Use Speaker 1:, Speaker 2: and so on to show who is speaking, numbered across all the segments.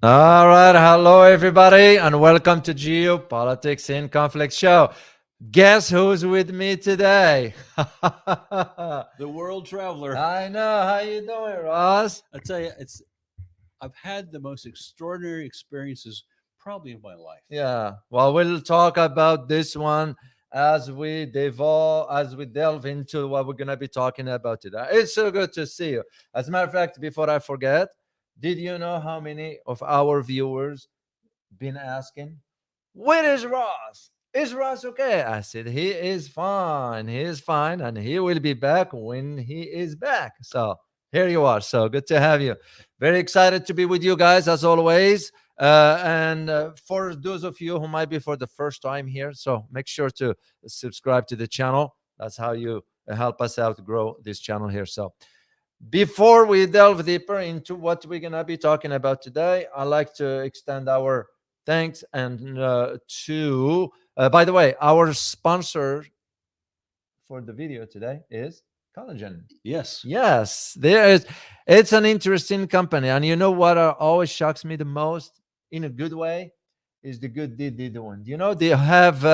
Speaker 1: All right. Hello, everybody, and welcome to Geopolitics in Conflict Show. Guess who's with me today?
Speaker 2: The world traveler.
Speaker 1: I know. How you doing, Ross?
Speaker 2: I tell you, I've had the most extraordinary experiences probably in my life.
Speaker 1: Yeah. Well, we'll talk about this one as we delve into what we're gonna be talking about today. It's so good to see you. As a matter of fact, before I forget, did you know how many of our viewers been asking, where is Ross? Is Ross okay? I said, he is fine. He is fine. And he will be back when he is back. So here you are. So good to have you. Very excited to be with you guys as always. And for those of you who might be for the first time here, so make sure to subscribe to the channel. That's how you help us out to grow this channel here. So before we delve deeper into what we're going to be talking about today, I'd like to extend our thanks and by the way, our sponsor for the video today is Collagen.
Speaker 2: Yes.
Speaker 1: Yes, there is. It's an interesting company, and you know what always shocks me the most, in a good way, is the good deed they doing. You know, they have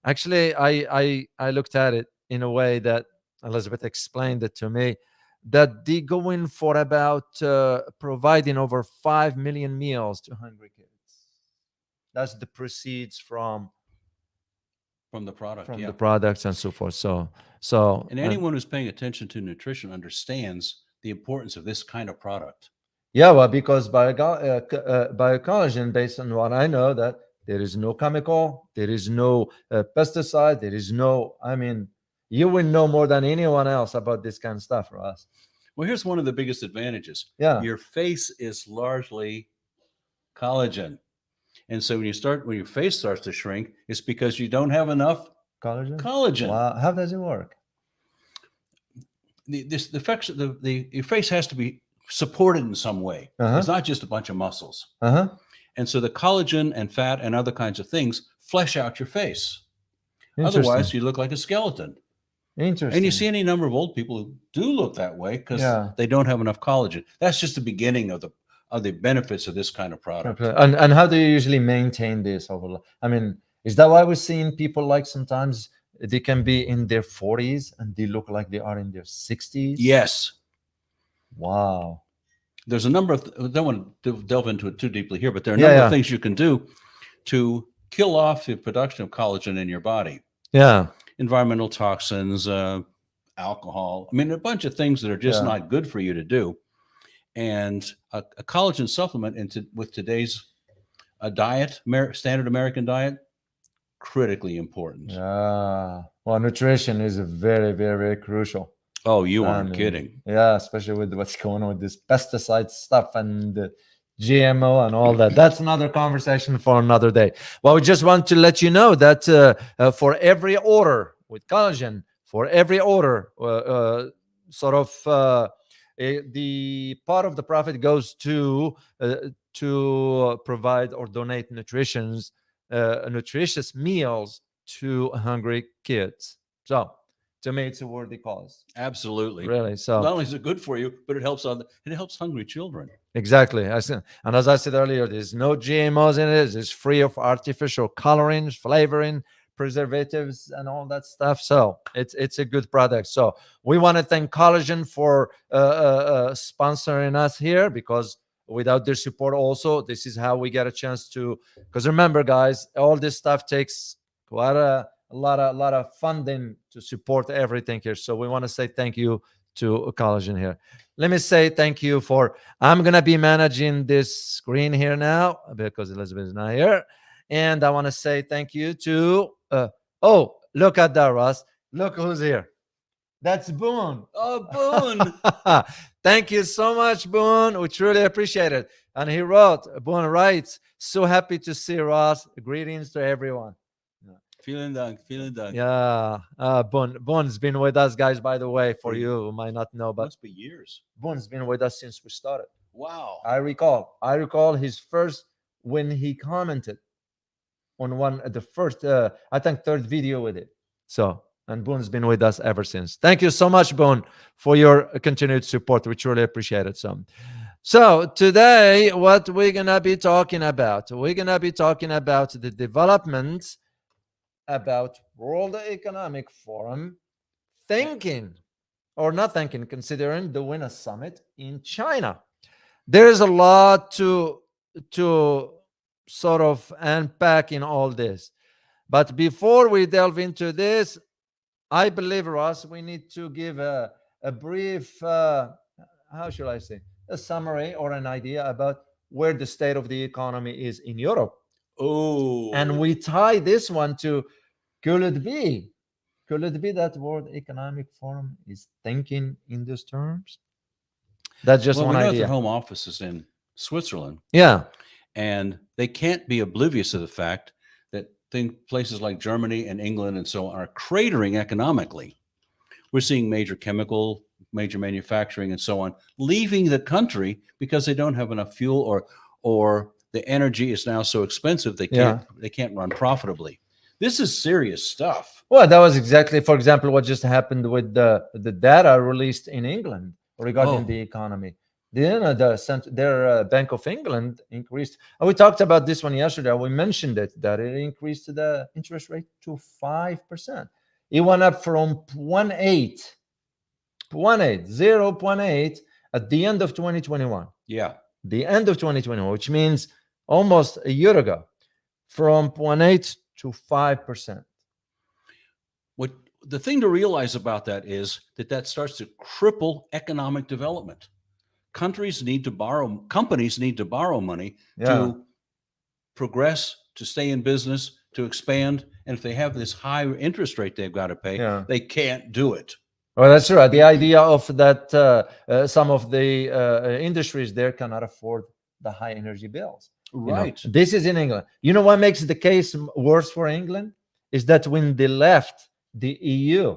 Speaker 1: actually, I looked at it in a way that Elizabeth explained it to me, that they go in for about providing over 5 million meals to hungry kids. That's the proceeds from
Speaker 2: From the product.
Speaker 1: from
Speaker 2: Yeah.
Speaker 1: the products and so forth. So
Speaker 2: And anyone who's paying attention to nutrition understands the importance of this kind of product.
Speaker 1: yeah, well, because biocollagen, based on what I know, that there is no chemical, there is no pesticide, there is no. I mean, you will know more than anyone else about this kind of stuff, Ross.
Speaker 2: Well, here's one of the biggest advantages.
Speaker 1: Yeah.
Speaker 2: Your face is largely collagen. And so when your face starts to shrink, it's because you don't have enough collagen.
Speaker 1: Wow. How does it work?
Speaker 2: Your face has to be supported in some way. It's not just a bunch of muscles. And so the collagen and fat and other kinds of things flesh out your face. Otherwise, you look like a skeleton.
Speaker 1: Interesting.
Speaker 2: And you see any number of old people who do look that way because
Speaker 1: Yeah.
Speaker 2: they don't have enough collagen. That's just the beginning of the benefits of this kind of product.
Speaker 1: Okay. And how do you usually maintain this over? I mean, is that why we're seeing people like sometimes they can be in their 40s and they look like they are in their 60s?
Speaker 2: Yes.
Speaker 1: Wow.
Speaker 2: There's a number of, I don't want to delve into it too deeply here, but there are a
Speaker 1: Yeah,
Speaker 2: number
Speaker 1: yeah.
Speaker 2: of things you can do to kill off the production of collagen in your body.
Speaker 1: Yeah.
Speaker 2: Environmental toxins, alcohol. I mean, a bunch of things that are just
Speaker 1: Yeah.
Speaker 2: not good for you to do. And a collagen supplement with today's diet, standard American diet, critically important.
Speaker 1: Yeah. Well, nutrition is very, very, very crucial.
Speaker 2: Oh, you
Speaker 1: I
Speaker 2: aren't
Speaker 1: mean,
Speaker 2: kidding.
Speaker 1: Yeah, especially with what's going on with this pesticide stuff and the GMO and all that. That's another conversation for another day. Well, we just want to let you know that for every order with collagen, for every order, the part of the profit goes to provide or donate nutritious meals to hungry kids. So to me, it's a worthy cause.
Speaker 2: Absolutely.
Speaker 1: Really. So
Speaker 2: not only is it good for you, but it helps hungry children.
Speaker 1: Exactly. And as I said earlier, there's no GMOs in it. It's free of artificial colorings, flavoring, preservatives, and all that stuff. So it's a good product. So we want to thank Collagen for sponsoring us here, because without their support, also, this is how we get a chance to. Because remember, guys, all this stuff takes quite a lot of funding to support everything here. So we want to say thank you to Collagen here. Let me say thank you for. I'm gonna be managing this screen here now because Elizabeth is not here, and I want to say thank you to. Oh, look at that, Ross! Look who's here. That's Boone.
Speaker 2: Oh, Boone!
Speaker 1: Thank you so much, Boone. We truly appreciate it. And he wrote, Boone writes, so happy to see Ross. Greetings to everyone.
Speaker 2: Vielen Dank.
Speaker 1: Yeah, Boon's been with us, guys. By the way, for you who might not know, but
Speaker 2: must be years.
Speaker 1: Boon's been with us since we started.
Speaker 2: Wow.
Speaker 1: I recall his first, when he commented on the first, I think third video with it. So, and Boon's been with us ever since. Thank you so much, Boone, for your continued support. We truly appreciate it. So, So today, what we're gonna be talking about? We're gonna be talking about the developments about World Economic Forum thinking or not thinking, considering doing a summit in China. There is a lot to sort of unpack in all this. But before we delve into this, I believe, Ross, we need to give a brief, how should I say, a summary or an idea about where the state of the economy is in Europe.
Speaker 2: Oh.
Speaker 1: And we tie this one to, could it be? Could it be that World Economic Forum is thinking in these terms? That's just one
Speaker 2: we know
Speaker 1: idea.
Speaker 2: their home office is in Switzerland.
Speaker 1: Yeah.
Speaker 2: And they can't be oblivious of the fact that places like Germany and England and so on are cratering economically. We're seeing major manufacturing and so on leaving the country because they don't have enough fuel, or the energy is now so expensive they can't run profitably. This is serious stuff.
Speaker 1: Well, that was exactly, for example, what just happened with the data released in England regarding the economy. Then their Bank of England increased. And we talked about this one yesterday. We mentioned it, that it increased the interest rate to 5%. It went up from 0.8 at the end of 2021.
Speaker 2: Yeah.
Speaker 1: The end of 2021, which means almost a year ago, from 0.8 to 5%.
Speaker 2: What the thing to realize about that is that starts to cripple economic development. Companies need to borrow money to progress, to stay in business, to expand. And if they have this high interest rate they've got to pay, they can't do it.
Speaker 1: Well, that's right. The idea of that some of the industries there cannot afford the high energy bills.
Speaker 2: Right.
Speaker 1: This is in England. You know what makes the case worse for England is that when they left the EU,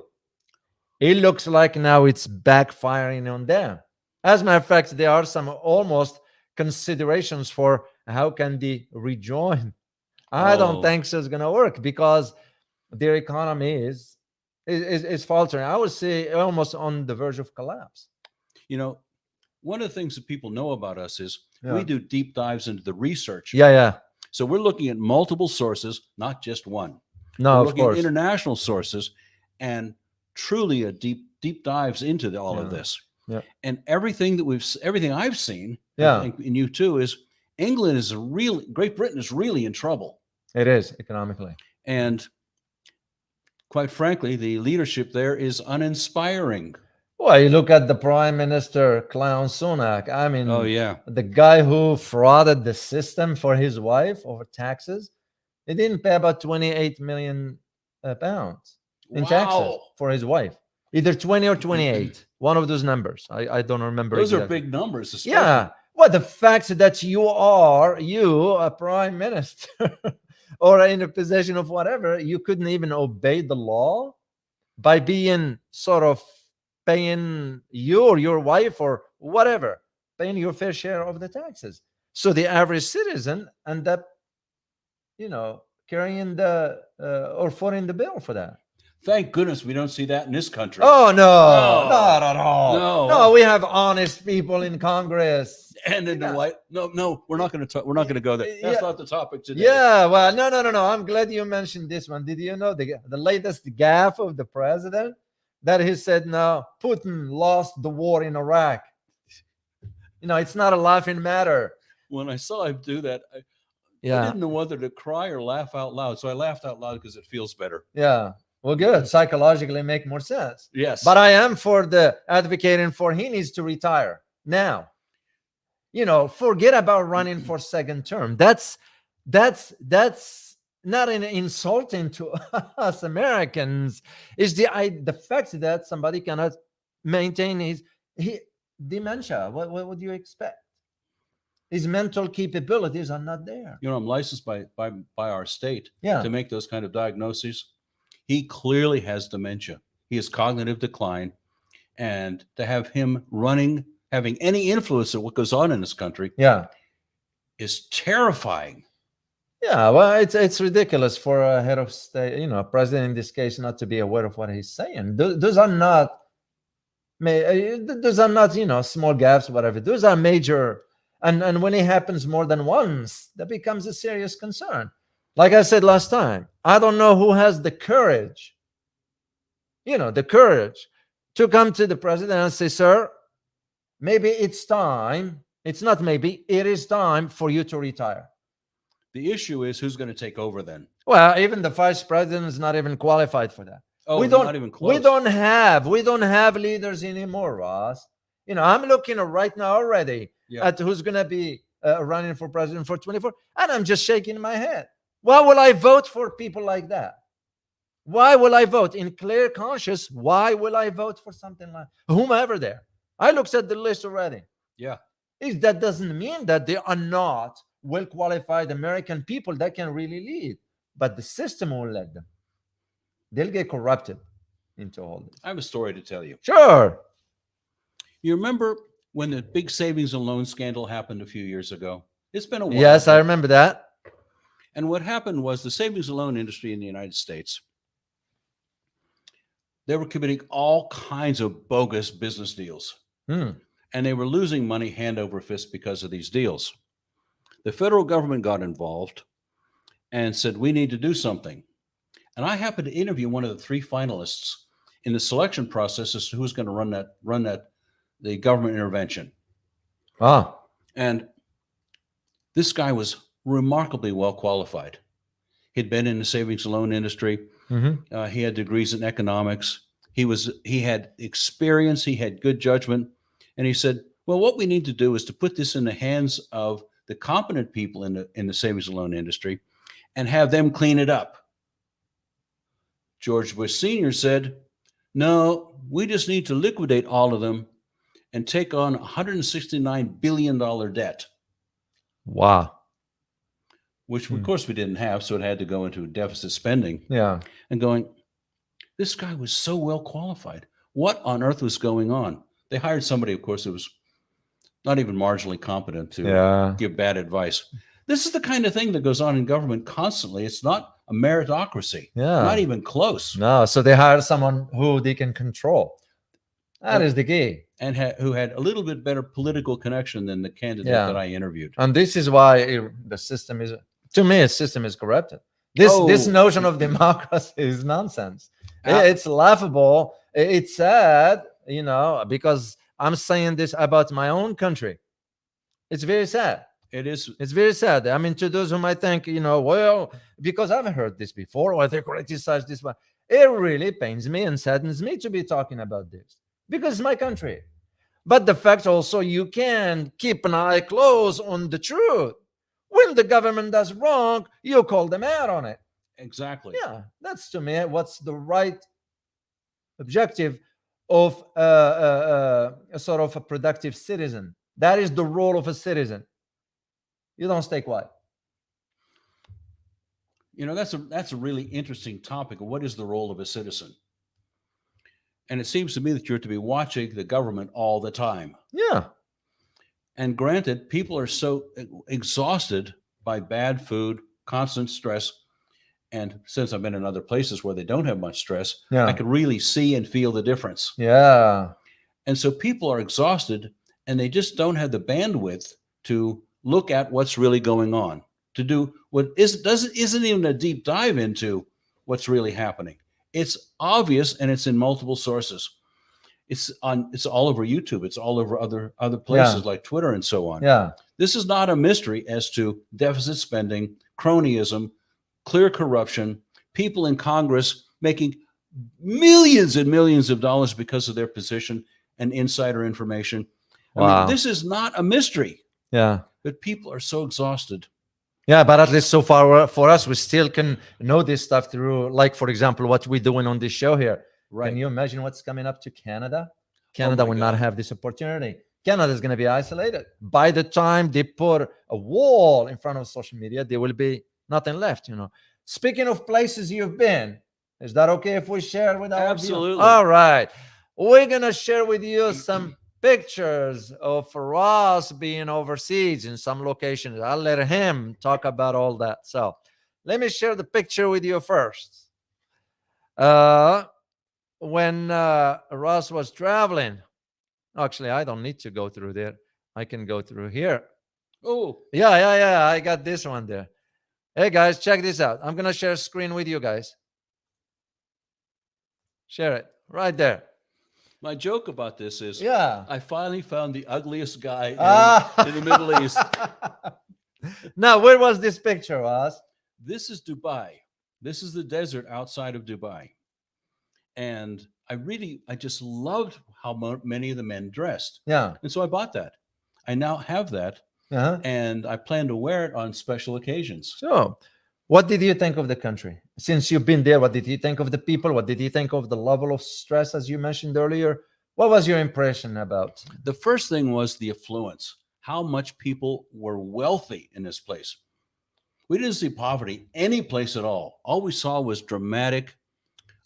Speaker 1: it looks like now it's backfiring on them. As a matter of fact, there are some almost considerations for how can they rejoin. I don't think so it's going to work because their economy is faltering. I would say almost on the verge of collapse.
Speaker 2: One of the things that people know about us is we do deep dives into the research.
Speaker 1: Yeah.
Speaker 2: So we're looking at multiple sources, not just one.
Speaker 1: No,
Speaker 2: we're looking at international sources and truly a deep dives into all of this.
Speaker 1: Yeah.
Speaker 2: And everything I've seen, I think, and you too, is Great Britain is really in trouble.
Speaker 1: It is economically.
Speaker 2: And quite frankly, the leadership there is uninspiring.
Speaker 1: Well, you look at the Prime Minister, Clown Sunak. I mean, the guy who frauded the system for his wife over taxes. He didn't pay about 28 million pounds in taxes for his wife. Either 20 or 28, one of those numbers. I don't remember.
Speaker 2: Those are big numbers. Especially.
Speaker 1: Yeah. Well, the fact that you a prime minister or in a position of whatever, you couldn't even obey the law by being sort of paying you or your wife or whatever, paying your fair share of the taxes. So the average citizen end up, carrying or footing the bill for that.
Speaker 2: Thank goodness we don't see that in this country.
Speaker 1: Oh, no, not at all. No, we have honest people in Congress.
Speaker 2: And in the White. No, we're not going to go there. That's not the topic today.
Speaker 1: Yeah, well, no. I'm glad you mentioned this one. Did you know the latest gaffe of the president? That he said, no, Putin lost the war in Iraq. It's not a laughing matter.
Speaker 2: When I saw him do that, I didn't know whether to cry or laugh out loud. So I laughed out loud because it feels better.
Speaker 1: Yeah. Well, good. Psychologically make more sense.
Speaker 2: Yes.
Speaker 1: But I am for the advocating for he needs to retire now. Forget about running for second term. That's not an insulting to us Americans. Is the fact that somebody cannot maintain his dementia. What would you expect? His mental capabilities are not there.
Speaker 2: I'm licensed by our state to make those kind of diagnoses. He clearly has dementia. He has cognitive decline, and to have him having any influence on what goes on in this country, is terrifying.
Speaker 1: Yeah, well, it's ridiculous for a head of state, a president in this case, not to be aware of what he's saying. Those are not Those are not, small gaps, whatever. Those are major. And when it happens more than once, that becomes a serious concern. Like I said last time, I don't know who has the courage, to come to the president and say, sir, maybe it's time. It's not maybe, it is time for you to retire.
Speaker 2: The issue is who's going to take over then.
Speaker 1: Well, even the vice president is not even qualified for that.
Speaker 2: Oh, not even close.
Speaker 1: We don't have leaders anymore, Ross. I'm looking right now already at who's going to be running for president for 24, and I'm just shaking my head. Why will I vote for people like that? Why will I vote in clear conscience? Why will I vote for something like whomever there? I looked at the list already.
Speaker 2: Yeah.
Speaker 1: That doesn't mean that they are not well-qualified American people that can really lead, but the system won't let them. They'll get corrupted into all this.
Speaker 2: I have a story to tell you.
Speaker 1: Sure.
Speaker 2: You remember when the big savings and loan scandal happened a few years ago? It's been a while.
Speaker 1: Yes, I remember that.
Speaker 2: And what happened was the savings and loan industry in the United States, they were committing all kinds of bogus business deals. And they were losing money hand over fist because of these deals. The federal government got involved and said, we need to do something. And I happened to interview one of the 3 finalists in the selection process as to who's going to run the government intervention. And this guy was remarkably well qualified. He'd been in the savings and loan industry. He had degrees in economics. He had experience. He had good judgment. And he said, well, what we need to do is to put this in the hands of the competent people in the savings and loan industry and have them clean it up. George Bush Sr. said, no, we just need to liquidate all of them and take on $169 billion debt.
Speaker 1: Wow.
Speaker 2: Which, of course, we didn't have, so it had to go into deficit spending.
Speaker 1: Yeah.
Speaker 2: And going, this guy was so well qualified. What on earth was going on? They hired somebody, of course, who was not even marginally competent to give bad advice. This is the kind of thing that goes on in government constantly. It's not a meritocracy. Not even close.
Speaker 1: No, so they hired someone who they can control. That is the key.
Speaker 2: And who had a little bit better political connection than the candidate that I interviewed.
Speaker 1: And this is why the system is, to me, the system is corrupted. This notion of democracy is nonsense. It's laughable. It's sad, because I'm saying this about my own country. It's very sad.
Speaker 2: It is.
Speaker 1: It's very sad. I mean, to those who might think, well, because I've heard this before, or they criticize this one, it really pains me and saddens me to be talking about this because it's my country. But the fact also, you can keep an eye closed on the truth. When the government does wrong, you call them out on it.
Speaker 2: Exactly.
Speaker 1: Yeah, that's to me what's the right objective of a sort of a productive citizen. That is the role of a citizen. You don't stay quiet.
Speaker 2: That's a really interesting topic. What is the role of a citizen? And it seems to me that you're to be watching the government all the time.
Speaker 1: Yeah.
Speaker 2: And granted, people are so exhausted by bad food, constant stress. And since I've been in other places where they don't have much stress, I can really see and feel the difference.
Speaker 1: Yeah.
Speaker 2: And so people are exhausted and they just don't have the bandwidth to look at what's really going on, to do what isn't even a deep dive into what's really happening. It's obvious and it's in multiple sources. It's all over YouTube. It's all over other places like Twitter and so on.
Speaker 1: Yeah.
Speaker 2: This is not a mystery as to deficit spending, cronyism, clear corruption, people in Congress making millions and millions of dollars because of their position and insider information.
Speaker 1: Wow.
Speaker 2: I mean, this is not a mystery.
Speaker 1: Yeah.
Speaker 2: But people are so exhausted.
Speaker 1: Yeah, but at least so far for us, we still can know this stuff through, like, for example, what we're doing on this show here.
Speaker 2: Right.
Speaker 1: Can you imagine what's coming up to Canada? Canada will not have this opportunity. Canada is going to be isolated. By the time they put a wall in front of social media, there will be nothing left, Speaking of places you've been, is that okay if we share with our
Speaker 2: Absolutely.
Speaker 1: viewers? All right. We're going to share with you some pictures of Ross being overseas in some locations. I'll let him talk about all that. So let me share the picture with you first. When Ross was traveling, Actually, I don't need to go through there. I can go through here.
Speaker 2: Oh,
Speaker 1: Yeah. I got this one there. Hey guys, check this out. I'm gonna share screen with you guys. Share it right there.
Speaker 2: my joke about this is,
Speaker 1: Yeah.
Speaker 2: I finally found the ugliest guy in the Middle East.
Speaker 1: Now, where was this picture, Ross?
Speaker 2: This is Dubai. This is the desert outside of Dubai. And I just loved how many of the men dressed.
Speaker 1: Yeah.
Speaker 2: And so I bought that. I now have that, and I plan to wear it on special occasions.
Speaker 1: So, what did you think of the country? Since you've been there, what did you think of the people? What did you think of the level of stress, as you mentioned earlier? What was your impression about?
Speaker 2: The first thing was the affluence, how much people were wealthy in this place. We didn't see poverty any place at all. All we saw was dramatic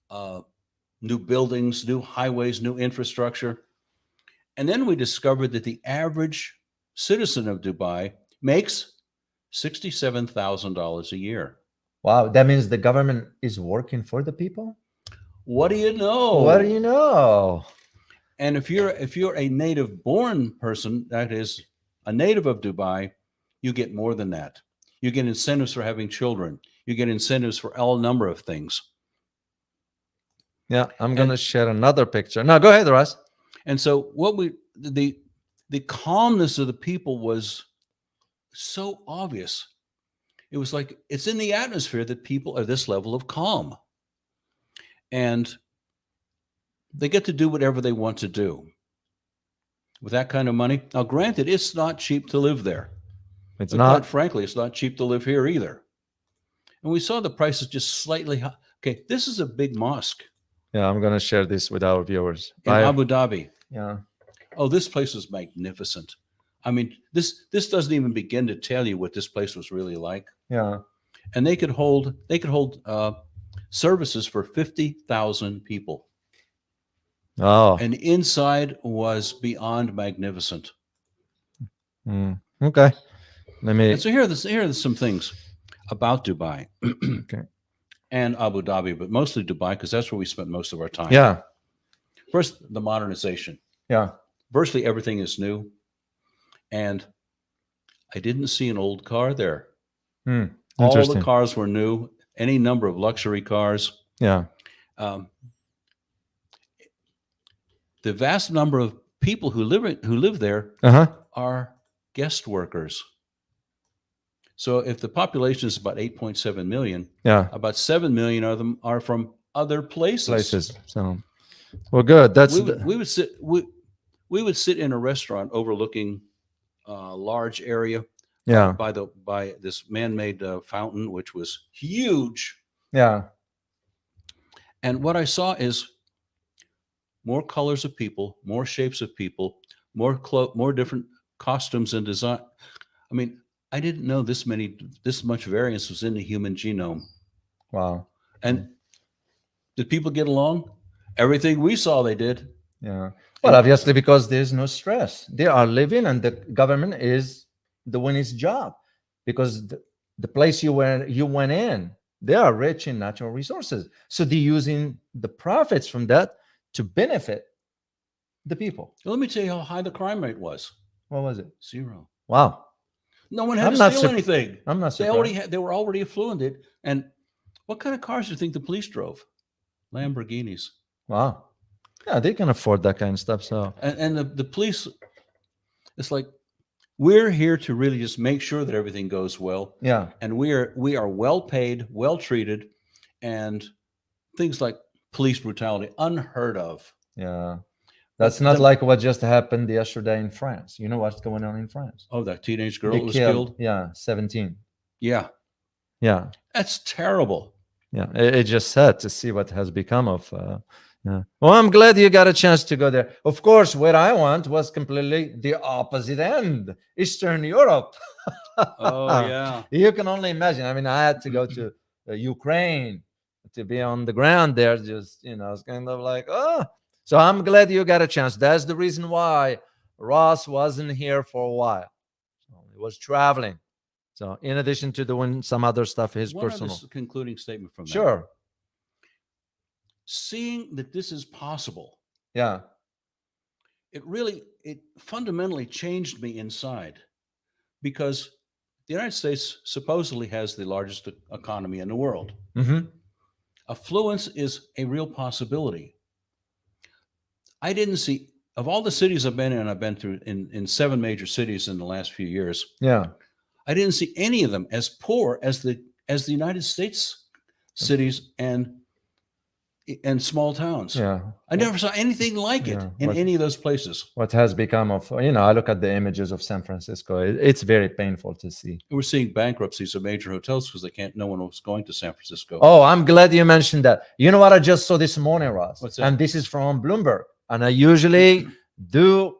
Speaker 2: new buildings, new highways, new infrastructure. And then we discovered that the average citizen of Dubai makes $67,000 a year.
Speaker 1: Wow, that means the government is working for the people?
Speaker 2: What do you know?
Speaker 1: What do you know?
Speaker 2: And if you're a native born person, that is a native of Dubai, you get more than that. You get incentives for having children. You get incentives for all number of things.
Speaker 1: Yeah, I'm going to share another picture. No, go ahead, Russ.
Speaker 2: And so the calmness of the people was so obvious. It was like it's in the atmosphere that people are this level of calm. And they get to do whatever they want to do with that kind of money. Now, granted, it's not cheap to live there.
Speaker 1: It's
Speaker 2: but
Speaker 1: not.
Speaker 2: Quite frankly, it's not cheap to live here either. And we saw the prices just slightly high. Okay, this is a big mosque.
Speaker 1: Yeah, I'm going to share this with our viewers.
Speaker 2: In Abu Dhabi.
Speaker 1: Yeah.
Speaker 2: Oh, this place was magnificent. I mean, this doesn't even begin to tell you what this place was really like.
Speaker 1: Yeah.
Speaker 2: And they could hold services for 50,000 people.
Speaker 1: Oh.
Speaker 2: And inside was beyond magnificent.
Speaker 1: Okay.
Speaker 2: And so here are some things about Dubai.
Speaker 1: Okay.
Speaker 2: And Abu Dhabi, but mostly Dubai, because that's where we spent most of our time.
Speaker 1: Yeah.
Speaker 2: First, the modernization.
Speaker 1: Yeah.
Speaker 2: Virtually everything is new. And I didn't see an old car there. All the cars were new, any number of luxury cars.
Speaker 1: Yeah.
Speaker 2: The vast number of people who live there are guest workers. So if the population is about 8.7 million, about 7 million of them are from other places.
Speaker 1: So, well, good.
Speaker 2: We would sit in a restaurant overlooking a large area.
Speaker 1: Yeah.
Speaker 2: By this man-made fountain, which was huge.
Speaker 1: Yeah.
Speaker 2: And what I saw is more colors of people, more shapes of people, more different costumes and design. I mean, I didn't know this much variance was in the human genome.
Speaker 1: Wow.
Speaker 2: And did people get along? Everything we saw, they did.
Speaker 1: Yeah. Well, obviously, because there's no stress. They are living, and the government is doing its job, because the place you went in, they are rich in natural resources. So they're using the profits from that to benefit the people.
Speaker 2: Let me tell you how high the crime rate was.
Speaker 1: What was it?
Speaker 2: 0.
Speaker 1: Wow.
Speaker 2: No one had to steal anything.
Speaker 1: I'm not surprised.
Speaker 2: They were already affluent. And what kind of cars do you think the police drove? Lamborghinis.
Speaker 1: Wow. Yeah, they can afford that kind of stuff. So
Speaker 2: and the police, it's like, we're here to really just make sure that everything goes well.
Speaker 1: Yeah.
Speaker 2: And we are well paid, well treated, and things like police brutality unheard of.
Speaker 1: Yeah. That's not like what just happened yesterday in France. You know what's going on in France?
Speaker 2: Oh, that teenage girl was killed?
Speaker 1: Yeah, 17.
Speaker 2: Yeah.
Speaker 1: Yeah.
Speaker 2: That's terrible.
Speaker 1: Yeah. It's just sad to see what has become of. Yeah. Well, I'm glad you got a chance to go there. Of course, what I want was completely the opposite end, Eastern Europe.
Speaker 2: Oh, yeah.
Speaker 1: You can only imagine. I mean, I had to go to Ukraine to be on the ground there. Just, it's kind of like, oh. So I'm glad you got a chance. That's the reason why Ross wasn't here for a while. He was traveling. So in addition to doing some other stuff, his personal.
Speaker 2: One concluding statement from that.
Speaker 1: Sure.
Speaker 2: Seeing that this is possible.
Speaker 1: Yeah.
Speaker 2: it fundamentally changed me inside, because the United States supposedly has the largest economy in the world.
Speaker 1: Mm-hmm.
Speaker 2: Affluence is a real possibility. I didn't see, of all the cities I've been in, I've been through in 7 major cities in the last few years.
Speaker 1: Yeah.
Speaker 2: I didn't see any of them as poor as the United States cities and small towns.
Speaker 1: Yeah.
Speaker 2: I never saw anything like it in any of those places.
Speaker 1: What has become of, I look at the images of San Francisco. It's very painful to see.
Speaker 2: We're seeing bankruptcies of major hotels because no one was going to San Francisco.
Speaker 1: Oh, I'm glad you mentioned that. You know what I just saw this morning, Ross?
Speaker 2: What's that?
Speaker 1: And this is from Bloomberg. And I usually do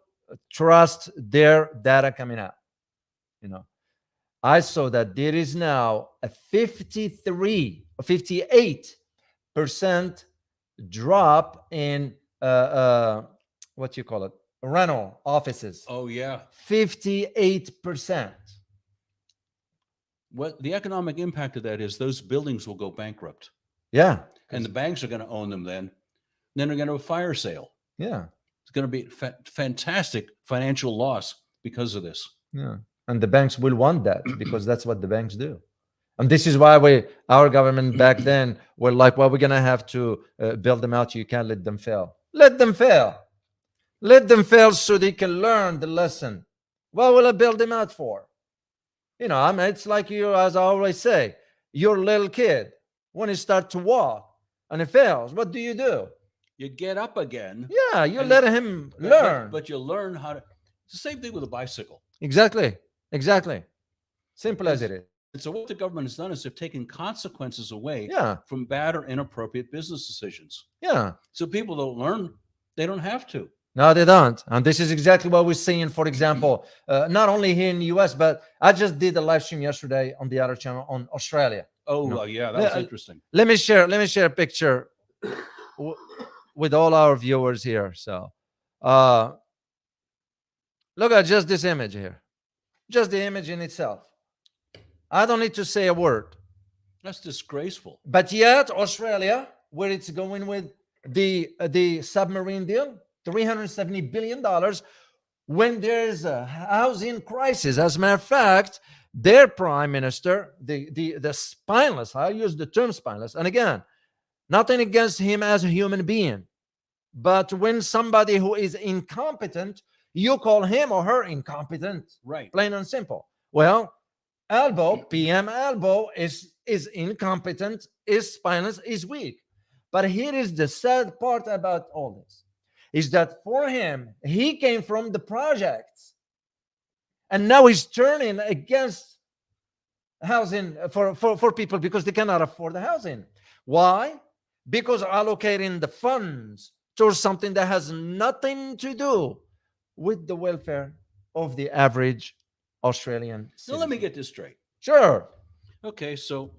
Speaker 1: trust their data coming out. I saw that there is now a 58% drop in what you call it, rental offices.
Speaker 2: Oh yeah,
Speaker 1: 58%.
Speaker 2: What the economic impact of that is, those buildings will go bankrupt.
Speaker 1: Yeah,
Speaker 2: and the banks are going to own them. Then they're going to have a fire sale.
Speaker 1: Yeah,
Speaker 2: it's going to be fantastic financial loss because of this.
Speaker 1: Yeah, and the banks will want that because that's what the banks do. And this is why our government back then were like, well, we're going to have to build them out. You can't let them fail. Let them fail. Let them fail so they can learn the lesson. What will I build them out for? I mean, it's like you, as I always say, your little kid, when he starts to walk and it fails, what do?
Speaker 2: You get up again.
Speaker 1: Yeah, you let him learn.
Speaker 2: But you learn how to. It's the same thing with a bicycle.
Speaker 1: Exactly. Simple as it is.
Speaker 2: And so what the government has done is they've taken consequences away
Speaker 1: Yeah.
Speaker 2: from bad or inappropriate business decisions.
Speaker 1: Yeah.
Speaker 2: So people don't learn. They don't have to.
Speaker 1: No, they don't. And this is exactly what we're seeing, for example, not only here in the US, but I just did a live stream yesterday on the other channel on Australia.
Speaker 2: Oh, yeah, that was interesting.
Speaker 1: Let me share a picture with all our viewers here. So look at just this image here. Just the image in itself. I don't need to say a word.
Speaker 2: That's disgraceful.
Speaker 1: But yet, Australia, where it's going with the submarine deal, $370 billion, when there's a housing crisis. As a matter of fact, their prime minister, the spineless, I use the term spineless, and again, nothing against him as a human being, but when somebody who is incompetent, you call him or her incompetent.
Speaker 2: Right.
Speaker 1: Plain and simple. Well, PM Albo is incompetent, is spineless, is weak. But here is the sad part about all this, is that for him, he came from the projects, and now he's turning against housing for people because they cannot afford the housing. Why? Because allocating the funds towards something that has nothing to do with the welfare of the average Australian citizen.
Speaker 2: So let me get this straight.
Speaker 1: Sure.
Speaker 2: Okay, so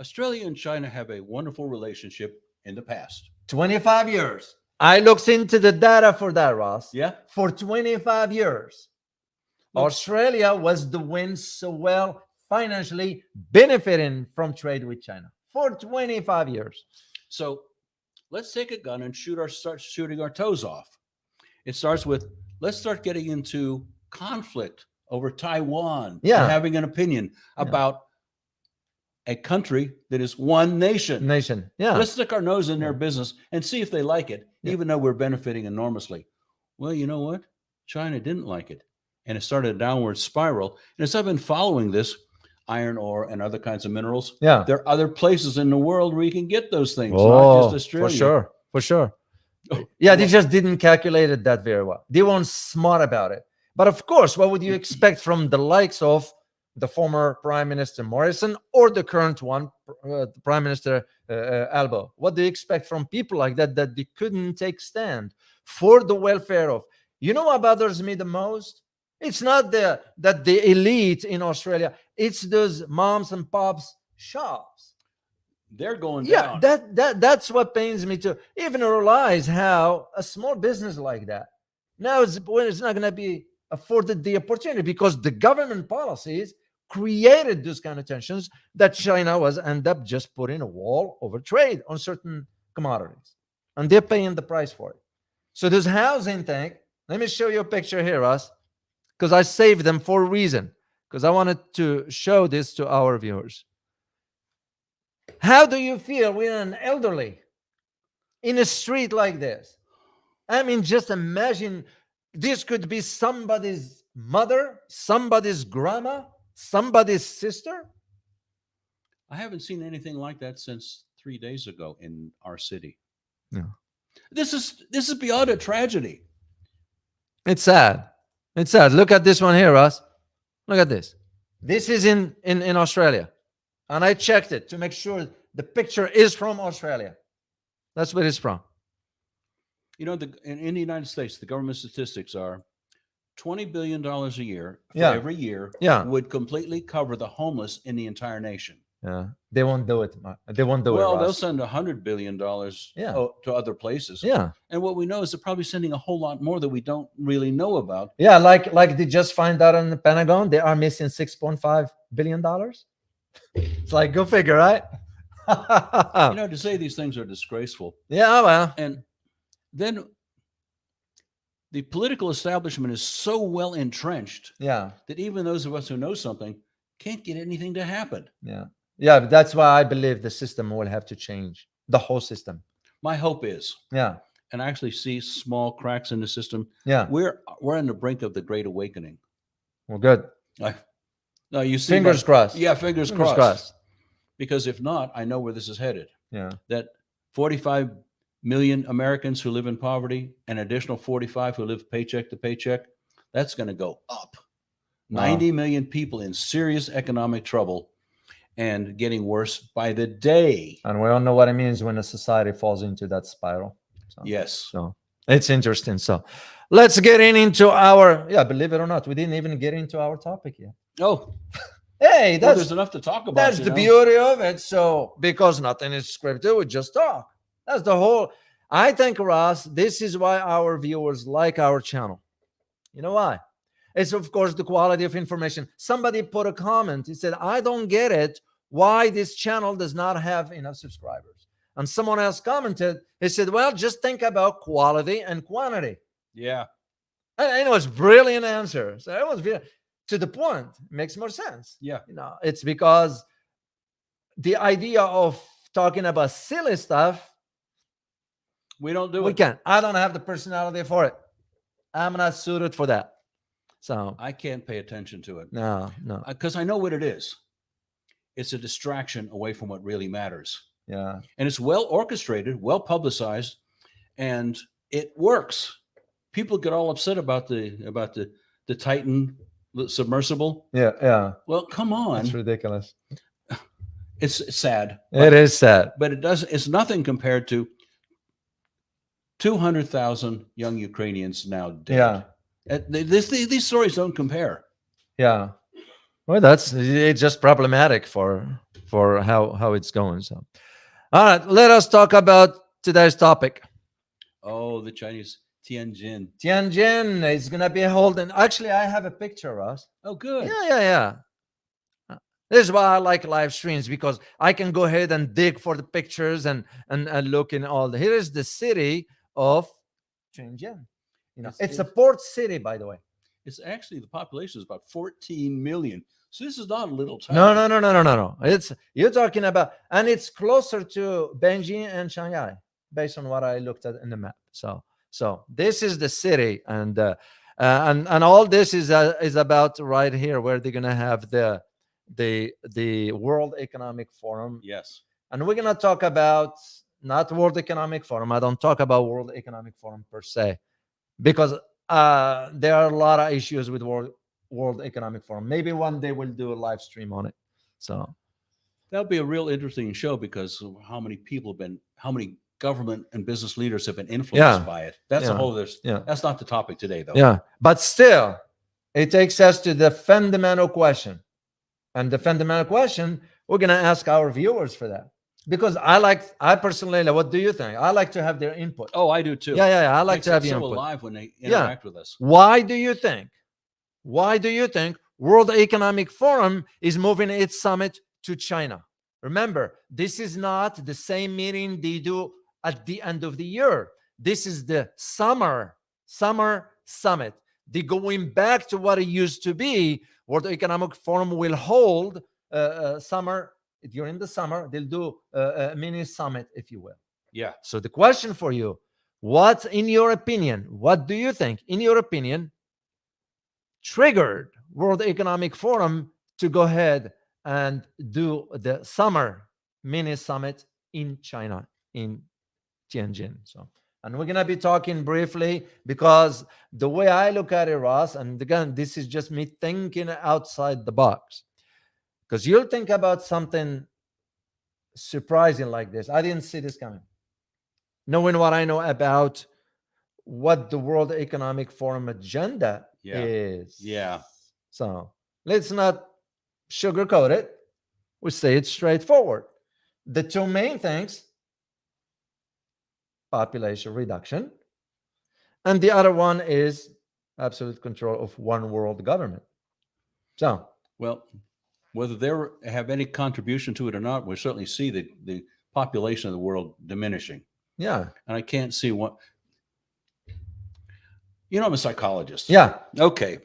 Speaker 2: Australia and China have a wonderful relationship in the past.
Speaker 1: 25 years. I looked into the data for that, Ross.
Speaker 2: Yeah.
Speaker 1: For 25 years. Australia was the one so well financially benefiting from trade with China for 25 years.
Speaker 2: So let's take a gun and start shooting our toes off. It starts with, let's start getting into conflict over Taiwan.
Speaker 1: Yeah.
Speaker 2: And having an opinion about a country that is one nation.
Speaker 1: Yeah.
Speaker 2: Let's stick our nose in their business and see if they like it, even though we're benefiting enormously. Well, you know what? China didn't like it. And it started a downward spiral. And as I've been following this, iron ore and other kinds of minerals, there are other places in the world where you can get those things, not just Australia.
Speaker 1: For sure. Yeah, they just didn't calculate it that very well. They weren't smart about it. But of course, what would you expect from the likes of the former Prime Minister Morrison or the current one, Prime Minister Albo? What do you expect from people like that they couldn't take stand for the welfare of? You know what bothers me the most? It's not that the elite in Australia, it's those moms and pops shops.
Speaker 2: They're going down.
Speaker 1: That's what pains me to even realize how a small business like that now it's not going to be afforded the opportunity because the government policies created those kind of tensions that China was end up just putting a wall over trade on certain commodities, and they're paying the price for it. So this housing thing, Let me show you a picture here, Russ, because I saved them for a reason, because I wanted to show this to our viewers. How do you feel when an elderly in a street like this? I mean, just imagine this could be somebody's mother, somebody's grandma, somebody's sister.
Speaker 2: I haven't seen anything like that since 3 days ago in our city.
Speaker 1: Yeah.
Speaker 2: This is beyond a tragedy.
Speaker 1: It's sad. It's sad. Look at this one here, Russ. Look at this. This is in Australia. And I checked it to make sure the picture is from Australia. That's where it's from.
Speaker 2: You know, in the United States, the government statistics are $20 billion a year for
Speaker 1: Yeah.
Speaker 2: every year
Speaker 1: Yeah.
Speaker 2: would completely cover the homeless in the entire nation.
Speaker 1: Yeah. They won't do it. They won't do it.
Speaker 2: Well, they'll
Speaker 1: Russ.
Speaker 2: send $100 billion
Speaker 1: Yeah.
Speaker 2: to other places.
Speaker 1: Yeah.
Speaker 2: And what we know is they're probably sending a whole lot more that we don't really know about.
Speaker 1: Yeah, like they just find out in the Pentagon they are missing $6.5 billion. It's like, go figure, right?
Speaker 2: You know, to say these things are disgraceful.
Speaker 1: Yeah, well.
Speaker 2: And then the political establishment is so well entrenched,
Speaker 1: Yeah,
Speaker 2: that even those of us who know something can't get anything to happen.
Speaker 1: yeah, yeah. But that's why I believe the system will have to change, the whole system.
Speaker 2: My hope is,
Speaker 1: Yeah,
Speaker 2: and I actually see small cracks in the system.
Speaker 1: yeah.
Speaker 2: We're on the brink of the Great Awakening.
Speaker 1: Well, good.
Speaker 2: No, you see,
Speaker 1: Fingers crossed.
Speaker 2: Yeah, fingers crossed. Because if not, I know where this is headed.
Speaker 1: Yeah,
Speaker 2: That 45 million Americans who live in poverty, an additional 45 who live paycheck to paycheck, that's going to go up.
Speaker 1: Wow.
Speaker 2: 90 million people in serious economic trouble and getting worse by the day.
Speaker 1: and we all know what it means when a society falls into that spiral. So,
Speaker 2: Yes.
Speaker 1: So it's interesting. So let's get into our, believe it or not, we didn't even get into our topic yet.
Speaker 2: Oh,
Speaker 1: Hey,
Speaker 2: well,
Speaker 1: that's
Speaker 2: there's enough to talk about.
Speaker 1: That's
Speaker 2: you
Speaker 1: the
Speaker 2: know?
Speaker 1: beauty of it. So, because nothing is scripted, we just talk. That's the whole. I think, Ross, this is why our viewers like our channel. You know why? It's, of course, the quality of information. Somebody put a comment. He said, I don't get it why this channel does not have enough subscribers. And someone else commented, he said, well, just think about quality and quantity.
Speaker 2: Yeah.
Speaker 1: And it was a brilliant answer. So it was to the point. Makes more sense.
Speaker 2: Yeah.
Speaker 1: You know, it's because the idea of talking about silly stuff,
Speaker 2: we don't do
Speaker 1: we
Speaker 2: it.
Speaker 1: can't. I don't have the personality for it. I'm not suited for that. So
Speaker 2: I can't pay attention to it.
Speaker 1: no.
Speaker 2: Because I know what it is. It's a distraction away from what really matters.
Speaker 1: Yeah.
Speaker 2: And it's well orchestrated, well publicized, and it works. People get all upset about the Titan submersible.
Speaker 1: Yeah.
Speaker 2: Well, come on.
Speaker 1: It's ridiculous.
Speaker 2: It's sad.
Speaker 1: It is sad.
Speaker 2: But it's nothing compared to 200,000 young Ukrainians now dead.
Speaker 1: Yeah.
Speaker 2: These stories don't compare.
Speaker 1: Yeah. Well, it's just problematic for how it's going. So, all right, let us talk about today's topic.
Speaker 2: Oh, the Chinese Tianjin.
Speaker 1: Tianjin is gonna be holding. Actually, I have a picture, Ross.
Speaker 2: Oh, good.
Speaker 1: Yeah. This is why I like live streams, because I can go ahead and dig for the pictures and look in all the. Here is the city of Tianjin. You know, it's a port city, by the way.
Speaker 2: It's actually, the population is about 14 million. So this is not a little town.
Speaker 1: No. It's, you're talking about, and it's closer to Beijing and Shanghai, based on what I looked at in the map. So this is the city, and all this is about right here, where they're gonna have the World Economic Forum.
Speaker 2: Yes.
Speaker 1: And we're gonna talk about not World Economic Forum. I don't talk about World Economic Forum per se, because there are a lot of issues with World Economic Forum. Maybe one day we'll do a live stream on it. So
Speaker 2: that'll be a real interesting show, because of how many government and business leaders have been influenced by it. That's a whole other. That's not the topic today, though.
Speaker 1: Yeah, but still, it takes us to the fundamental question, and the fundamental question we're gonna ask our viewers for that, because I personally, what do you think? I like to have their input.
Speaker 2: Oh, I do too.
Speaker 1: Yeah. I like to have your
Speaker 2: so
Speaker 1: input.
Speaker 2: alive when they interact with us.
Speaker 1: Why do you think World Economic Forum is moving its summit to China? Remember, this is not the same meeting they do at the end of the year. This is the summer summit. The going back to what it used to be. World Economic Forum will hold summer, during the summer, they'll do a mini summit, if you will.
Speaker 2: Yeah.
Speaker 1: So the question for you, what, in your opinion, what do you think, in your opinion, triggered World Economic Forum to go ahead and do the summer mini summit in China, in Tianjin? So, and we're going to be talking briefly, because the way I look at it, Ross, and again, this is just me thinking outside the box, because you'll think about something surprising like this. I didn't see this coming. Knowing what I know about what the World Economic Forum agenda is.
Speaker 2: Yeah.
Speaker 1: So let's not sugarcoat it. We say it straightforward. The two main things: population reduction, and the other one is absolute control of one world government. So,
Speaker 2: well, whether they have any contribution to it or not, we certainly see the population of the world diminishing.
Speaker 1: Yeah.
Speaker 2: And I can't see what. I'm a psychologist.
Speaker 1: Yeah.
Speaker 2: Okay.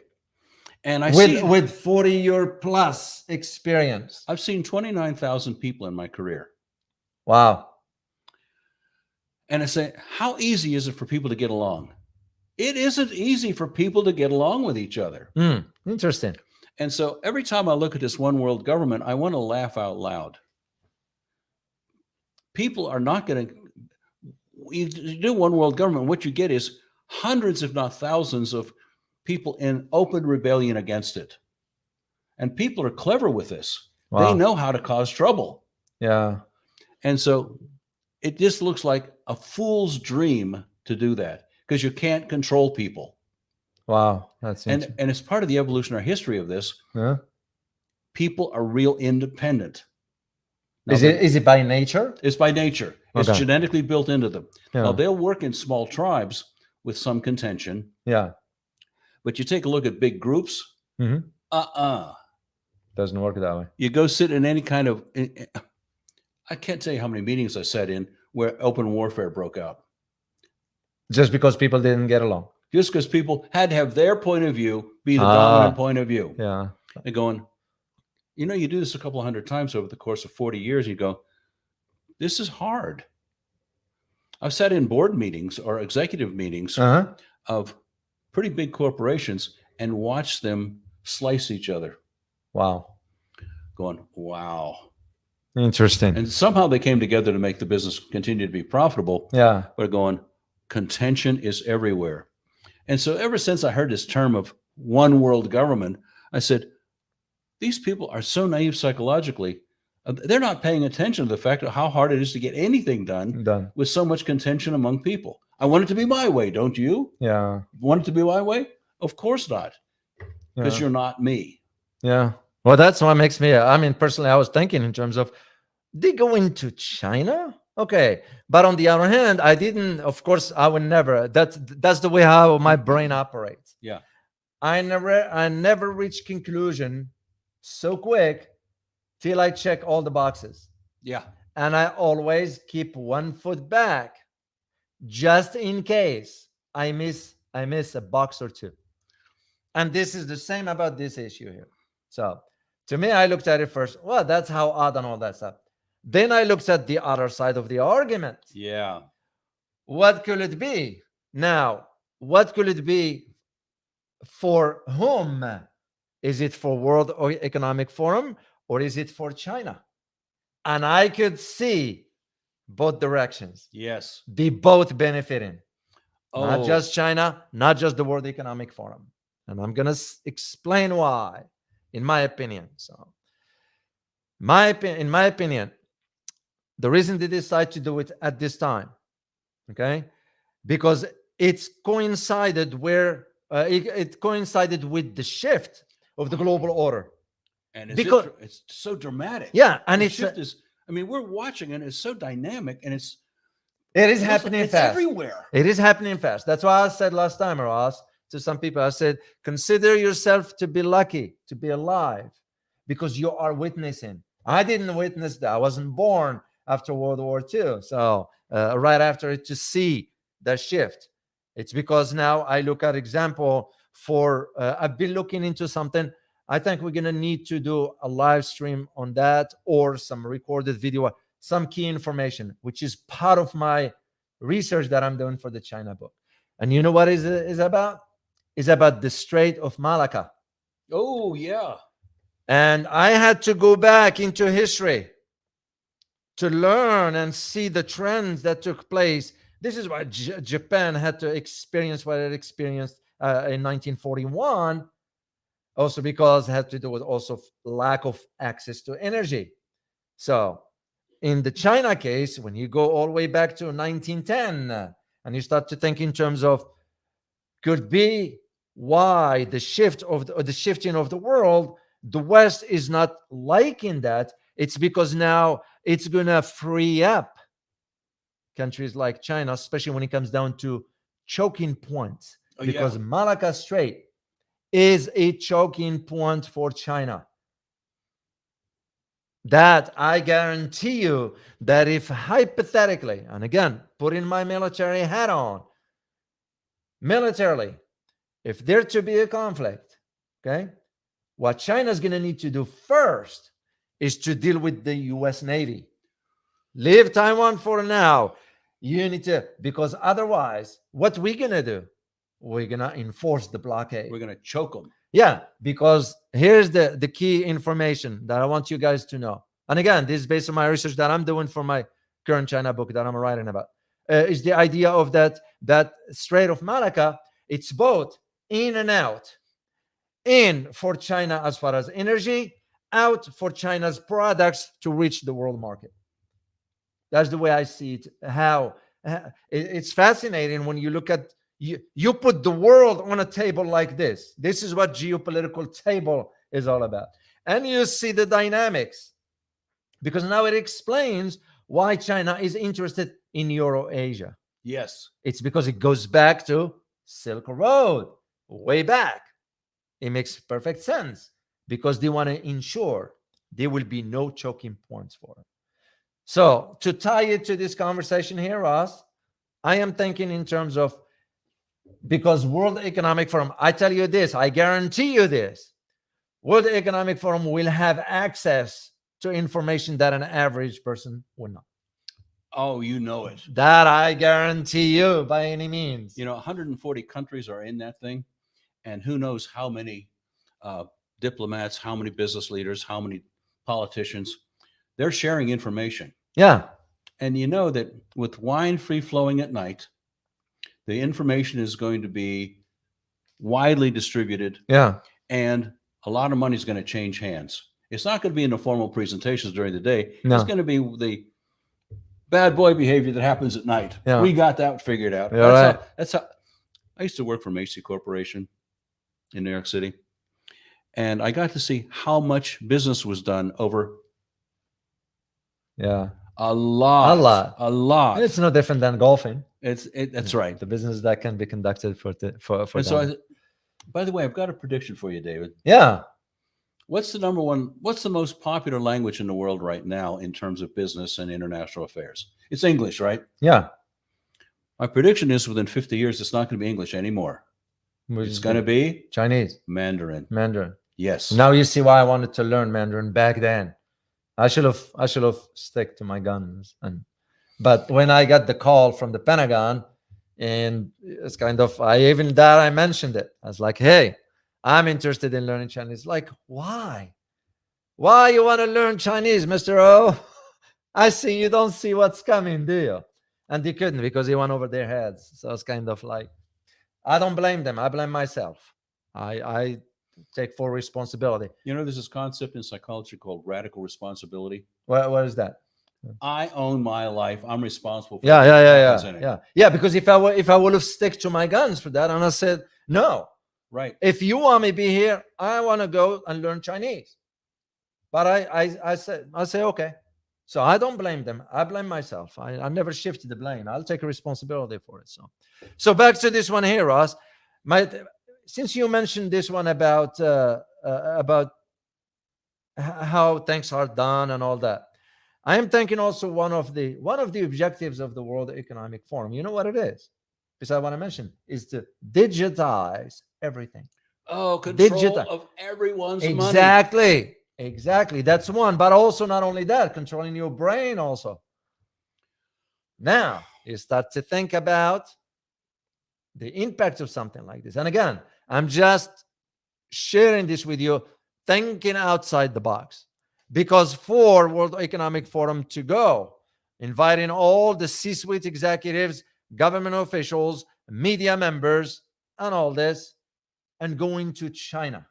Speaker 2: And
Speaker 1: with 40-year plus experience.
Speaker 2: I've seen 29,000 people in my career.
Speaker 1: Wow.
Speaker 2: And I say, how easy is it for people to get along? It isn't easy for people to get along with each other.
Speaker 1: Interesting.
Speaker 2: And so every time I look at this one world government, I want to laugh out loud. People are not going to. You do one world government, what you get is hundreds, if not thousands, of people in open rebellion against it. And people are clever with this. Wow. They know how to cause trouble.
Speaker 1: Yeah.
Speaker 2: And so it just looks like a fool's dream to do that, because you can't control people.
Speaker 1: Wow. That's
Speaker 2: and it's part of the evolutionary history of this.
Speaker 1: Yeah.
Speaker 2: People are real independent.
Speaker 1: Now, is it by nature?
Speaker 2: It's by nature. It's genetically built into them.
Speaker 1: Yeah.
Speaker 2: Now, they'll work in small tribes with some contention.
Speaker 1: Yeah.
Speaker 2: But you take a look at big groups.
Speaker 1: Mm-hmm. Doesn't work that way.
Speaker 2: You go sit in any kind of. I can't tell you how many meetings I sat in where open warfare broke out.
Speaker 1: Just because people didn't get along.
Speaker 2: Just because people had to have their point of view be the dominant point of view.
Speaker 1: Yeah.
Speaker 2: They're going, you do this a couple of hundred times over the course of 40 years. You go, this is hard. I've sat in board meetings or executive meetings of pretty big corporations and watched them slice each other.
Speaker 1: Wow.
Speaker 2: Going, wow.
Speaker 1: Interesting.
Speaker 2: And somehow they came together to make the business continue to be profitable.
Speaker 1: Yeah.
Speaker 2: But going, contention is everywhere. And so ever since I heard this term of one world government, I said, these people are so naive psychologically. They're not paying attention to the fact of how hard it is to get anything done with so much contention among people. I want it to be my way, don't you?
Speaker 1: Yeah.
Speaker 2: Want it to be my way? Of course not. Because you're not me.
Speaker 1: Yeah. Well, that's what makes me, personally, I was thinking in terms of, they go into China? Okay. But on the other hand, I didn't, of course, I would never, that's the way how my brain operates.
Speaker 2: Yeah.
Speaker 1: I never reach conclusion so quick till I check all the boxes.
Speaker 2: Yeah.
Speaker 1: And I always keep one foot back just in case I miss a box or two. And this is the same about this issue here. So to me, I looked at it first. Well, that's how odd and all that stuff. Then I looked at the other side of the argument.
Speaker 2: Yeah.
Speaker 1: What could it be? Now, what could it be for whom? Is it for World Economic Forum or is it for China? And I could see both directions.
Speaker 2: Yes.
Speaker 1: Be both benefiting. Not just China, not just the World Economic Forum. And I'm going to explain why, in my opinion. So, in my opinion, the reason they decide to do it at this time, okay, because it's coincided where it coincided with the shift of the global order.
Speaker 2: And it's so dramatic.
Speaker 1: Yeah, and
Speaker 2: the shift is. We're watching and it's so dynamic, and it
Speaker 1: is happening fast.
Speaker 2: Everywhere.
Speaker 1: It is happening fast. That's why I said last time, Ross, to some people, I said, consider yourself to be lucky to be alive because you are witnessing. I didn't witness that. I wasn't born after World War II. So right after it, to see the shift. It's because now I look at example for, I've been looking into something. I think we're going to need to do a live stream on that or some recorded video, some key information, which is part of my research that I'm doing for the China book. And you know what is about? It's about the Strait of Malacca.
Speaker 2: Oh, yeah.
Speaker 1: And I had to go back into history to learn and see the trends that took place. This is why Japan had to experience what it experienced in 1941, also because it had to do with also lack of access to energy. So in the China case, when you go all the way back to 1910 and you start to think in terms of could be why the shifting of the world, the West is not liking that. It's because now it's going to free up countries like China, especially when it comes down to choking points, because Malacca Strait is a choking point for China. That I guarantee you that if hypothetically, and again, putting my military hat on, militarily, if there to be a conflict, okay, what China's going to need to do first is to deal with the US Navy. Leave Taiwan for now. You need to, because otherwise, what we're going to do? We're going to enforce the blockade.
Speaker 2: We're going to choke them.
Speaker 1: Yeah, because here's the key information that I want you guys to know. And again, this is based on my research that I'm doing for my current China book that I'm writing about. Is the idea of that Strait of Malacca. It's both in and out. In for China as far as energy, out for China's products to reach the world market. That's the way I see it. How it's fascinating when you look at you put the world on a table like this. This is what geopolitical table is all about. And you see the dynamics, because now it explains why China is interested in Euro-Asia.
Speaker 2: Yes.
Speaker 1: It's because it goes back to Silk Road, way back. It makes perfect sense because they want to ensure there will be no choking points for it. So to tie it to this conversation here, Ross, I am thinking in terms of, because World Economic Forum, I tell you this, I guarantee you this, World Economic Forum will have access to information that an average person will not.
Speaker 2: Oh, you know it.
Speaker 1: That I guarantee you by any means.
Speaker 2: 140 countries are in that thing, and who knows how many diplomats, how many business leaders, how many politicians. They're sharing information.
Speaker 1: Yeah.
Speaker 2: And you know that with wine free flowing at night, the information is going to be widely distributed.
Speaker 1: Yeah.
Speaker 2: And a lot of money is going to change hands. It's not going to be in the formal presentations during the day.
Speaker 1: No.
Speaker 2: It's going to be the bad boy behavior that happens at night.
Speaker 1: Yeah.
Speaker 2: We got that figured out.
Speaker 1: Yeah,
Speaker 2: that's how I used to work for Macy Corporation in New York City. And I got to see how much business was done over.
Speaker 1: Yeah.
Speaker 2: A lot.
Speaker 1: It's no different than golfing.
Speaker 2: That's right.
Speaker 1: The business that can be conducted for
Speaker 2: and so by the way, I've got a prediction for you, David.
Speaker 1: Yeah.
Speaker 2: What's the most popular language in the world right now in terms of business and international affairs? It's English, right?
Speaker 1: Yeah.
Speaker 2: My prediction is within 50 years, it's not going to be English anymore. It's going to be
Speaker 1: Chinese.
Speaker 2: Mandarin. Yes.
Speaker 1: Now you see why I wanted to learn Mandarin back then. I should have stuck to my guns. But when I got the call from the Pentagon, and it's kind of, I mentioned it. I was like, hey, I'm interested in learning Chinese. Like, why? Why you want to learn Chinese, Mr. O? I see you don't see what's coming, do you? And they couldn't because he went over their heads. So it's kind of like, I don't blame them. I blame myself. I take full responsibility.
Speaker 2: There's this concept in psychology called radical responsibility.
Speaker 1: What is that?
Speaker 2: I own my life. I'm responsible for
Speaker 1: Yeah. Because if I would have stuck to my guns for that, and I said no,
Speaker 2: right.
Speaker 1: If you want me to be here, I want to go and learn Chinese. But I say okay. So I don't blame them. I blame myself. I never shifted the blame. I'll take a responsibility for it. So back to this one here, Ross. Since you mentioned this one about how things are done and all that, I am thinking also one of the objectives of the World Economic Forum. You know what it is? besides what I mentioned, is to digitize everything.
Speaker 2: Oh, control
Speaker 1: Digitize.
Speaker 2: of everyone's money.
Speaker 1: Exactly. Exactly. That's one. But also, not only that, controlling your brain also. Now, you start to think about the impact of something like this. And again, I'm just sharing this with you, thinking outside the box. Because for World Economic Forum to go, inviting all the C-suite executives, government officials, media members, and all this, and going to China.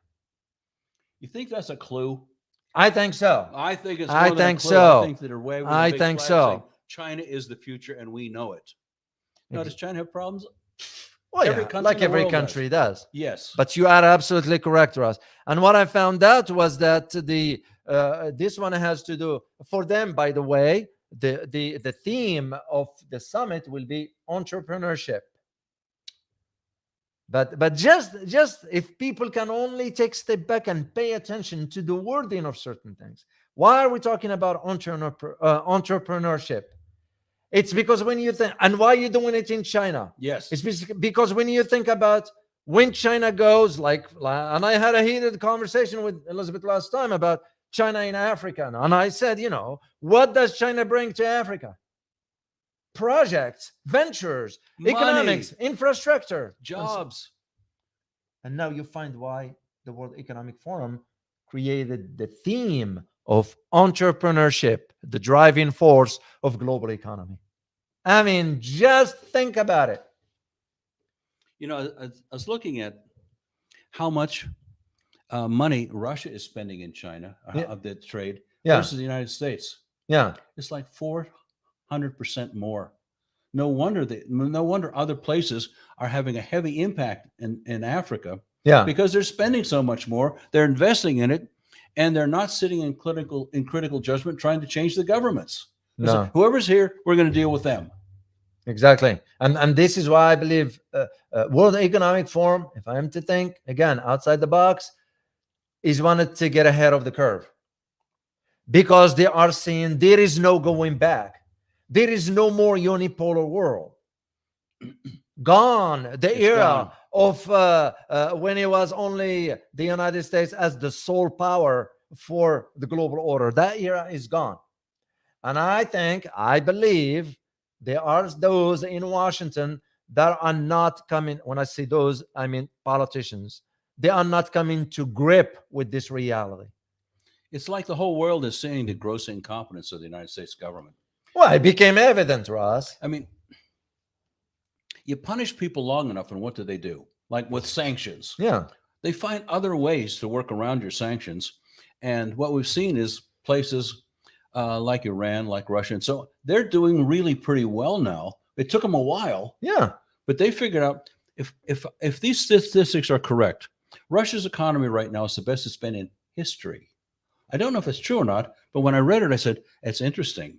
Speaker 2: You think that's a clue?
Speaker 1: I think so.
Speaker 2: I think it's
Speaker 1: I
Speaker 2: more than a
Speaker 1: think
Speaker 2: clue.
Speaker 1: so.
Speaker 2: I think that they're waving a
Speaker 1: I
Speaker 2: big
Speaker 1: think
Speaker 2: flag
Speaker 1: so.
Speaker 2: saying China is the future and we know it. Now, does China have problems?
Speaker 1: Well,
Speaker 2: Every
Speaker 1: yeah,
Speaker 2: country
Speaker 1: like
Speaker 2: in the
Speaker 1: every
Speaker 2: world
Speaker 1: country does.
Speaker 2: Yes.
Speaker 1: But you are absolutely correct, Ross. And what I found out was that this one has to do, for them, by the way, the theme of the summit will be entrepreneurship. But just if people can only take a step back and pay attention to the wording of certain things. Why are we talking about entrepreneurship? It's because when you think, and why are you doing it in China?
Speaker 2: Yes.
Speaker 1: It's because when you think about when China goes, and I had a heated conversation with Elizabeth last time about China in Africa. And I said, what does China bring to Africa? Projects, ventures,
Speaker 2: Money,
Speaker 1: economics, infrastructure,
Speaker 2: jobs.
Speaker 1: And now you find why the World Economic Forum created the theme of entrepreneurship, the driving force of global economy. I mean, just think about it.
Speaker 2: I was looking at how much money Russia is spending in China of the trade versus the United States.
Speaker 1: Yeah,
Speaker 2: it's like 400% more. No wonder other places are having a heavy impact in Africa.
Speaker 1: Yeah,
Speaker 2: because they're spending so much more. They're investing in it, and they're not sitting in critical judgment trying to change the governments.
Speaker 1: No.
Speaker 2: Whoever's here, we're going to deal with them.
Speaker 1: Exactly. And this is why I believe World Economic Forum, if I am to think, again, outside the box, is wanted to get ahead of the curve. Because they are saying there is no going back. There is no more unipolar world. Gone. The era of when it was only the United States as the sole power for the global order. That era is gone. And I believe there are those in Washington that are not coming. When I say those, I mean politicians. They are not coming to grip with this reality.
Speaker 2: It's like the whole world is seeing the gross incompetence of the United States government.
Speaker 1: Well, it became evident, Ross.
Speaker 2: I mean, you punish people long enough, and what do? Like with sanctions.
Speaker 1: Yeah.
Speaker 2: They find other ways to work around your sanctions. And what we've seen is places like Iran, like Russia. And so they're doing really pretty well now. It took them a while.
Speaker 1: Yeah.
Speaker 2: But they figured out if these statistics are correct, Russia's economy right now is the best it's been in history. I don't know if it's true or not, but when I read it, I said, it's interesting.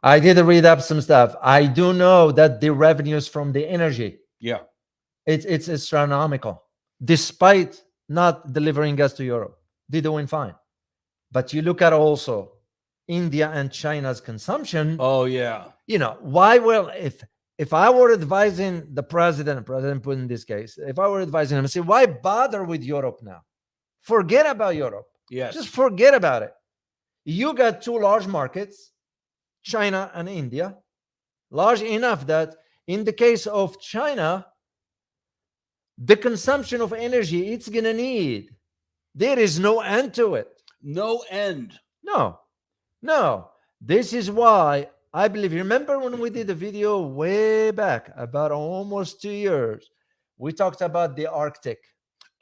Speaker 1: I did read up some stuff. I do know that the revenues from the energy, it's astronomical, despite not delivering gas to Europe. They're doing fine. But you look at also India and China's consumption.
Speaker 2: Oh, yeah.
Speaker 1: Why? Well, if I were advising the President Putin in this case, if I were advising him, I say, why bother with Europe now? Forget about Europe.
Speaker 2: Yes.
Speaker 1: Just forget about it. You got two large markets, China and India, large enough that in the case of China, the consumption of energy it's going to need, there is no end to it.
Speaker 2: No end.
Speaker 1: No. This is why I believe, remember when we did a video way back, about almost 2 years, we talked about the Arctic.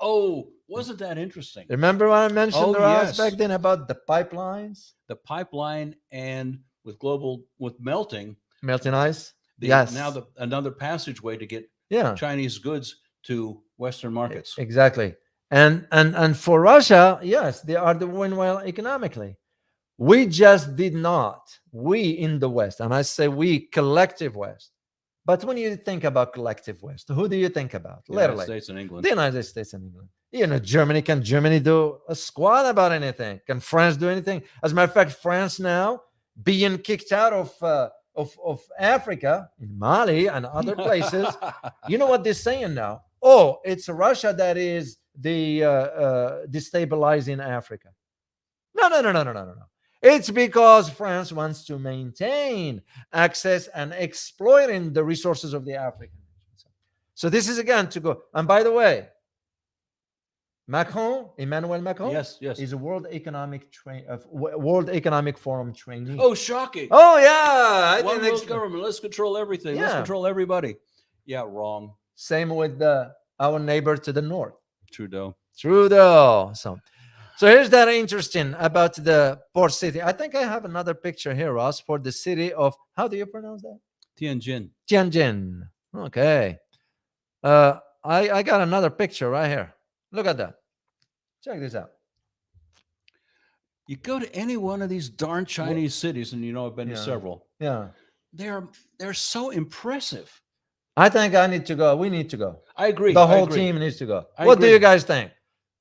Speaker 2: Oh, wasn't that interesting?
Speaker 1: Remember what I mentioned
Speaker 2: yes.
Speaker 1: back then about the pipelines?
Speaker 2: The pipeline and with melting
Speaker 1: ice. Yes.
Speaker 2: Now another passageway to get Chinese goods to Western markets.
Speaker 1: Exactly. And for Russia, yes, they are doing well economically. We just did not. We in the West, and I say we, collective West. But when you think about collective West, who do you think about?
Speaker 2: The United States and England.
Speaker 1: The United States and England. Germany, can Germany do a squat about anything? Can France do anything? As a matter of fact, France now being kicked out of of Africa, in Mali and other places, you know what they're saying now? Oh, it's Russia that is the destabilizing Africa. No, no, no, no, no, no, no, no. It's because France wants to maintain access and exploiting the resources of the African. So this is again to go. And by the way, Emmanuel Macron,
Speaker 2: yes,
Speaker 1: is a World Economic Forum trainee.
Speaker 2: Oh, shocking!
Speaker 1: Oh yeah,
Speaker 2: One world government. Let's control everything.
Speaker 1: Yeah.
Speaker 2: Let's control everybody. Yeah, wrong.
Speaker 1: Same with our neighbor to the north,
Speaker 2: Trudeau.
Speaker 1: So here's that interesting about the port city. I think I have another picture here, Ross, for the city of, how do you pronounce that?
Speaker 2: Tianjin.
Speaker 1: Tianjin. Okay. I got another picture right here. Look at that. Check this out.
Speaker 2: You go to any one of these darn Chinese cities, and I've been to several.
Speaker 1: Yeah.
Speaker 2: They're so impressive.
Speaker 1: I think I need to go. We need to go.
Speaker 2: I agree.
Speaker 1: The whole team needs to go.
Speaker 2: I
Speaker 1: What
Speaker 2: agree.
Speaker 1: do you guys think?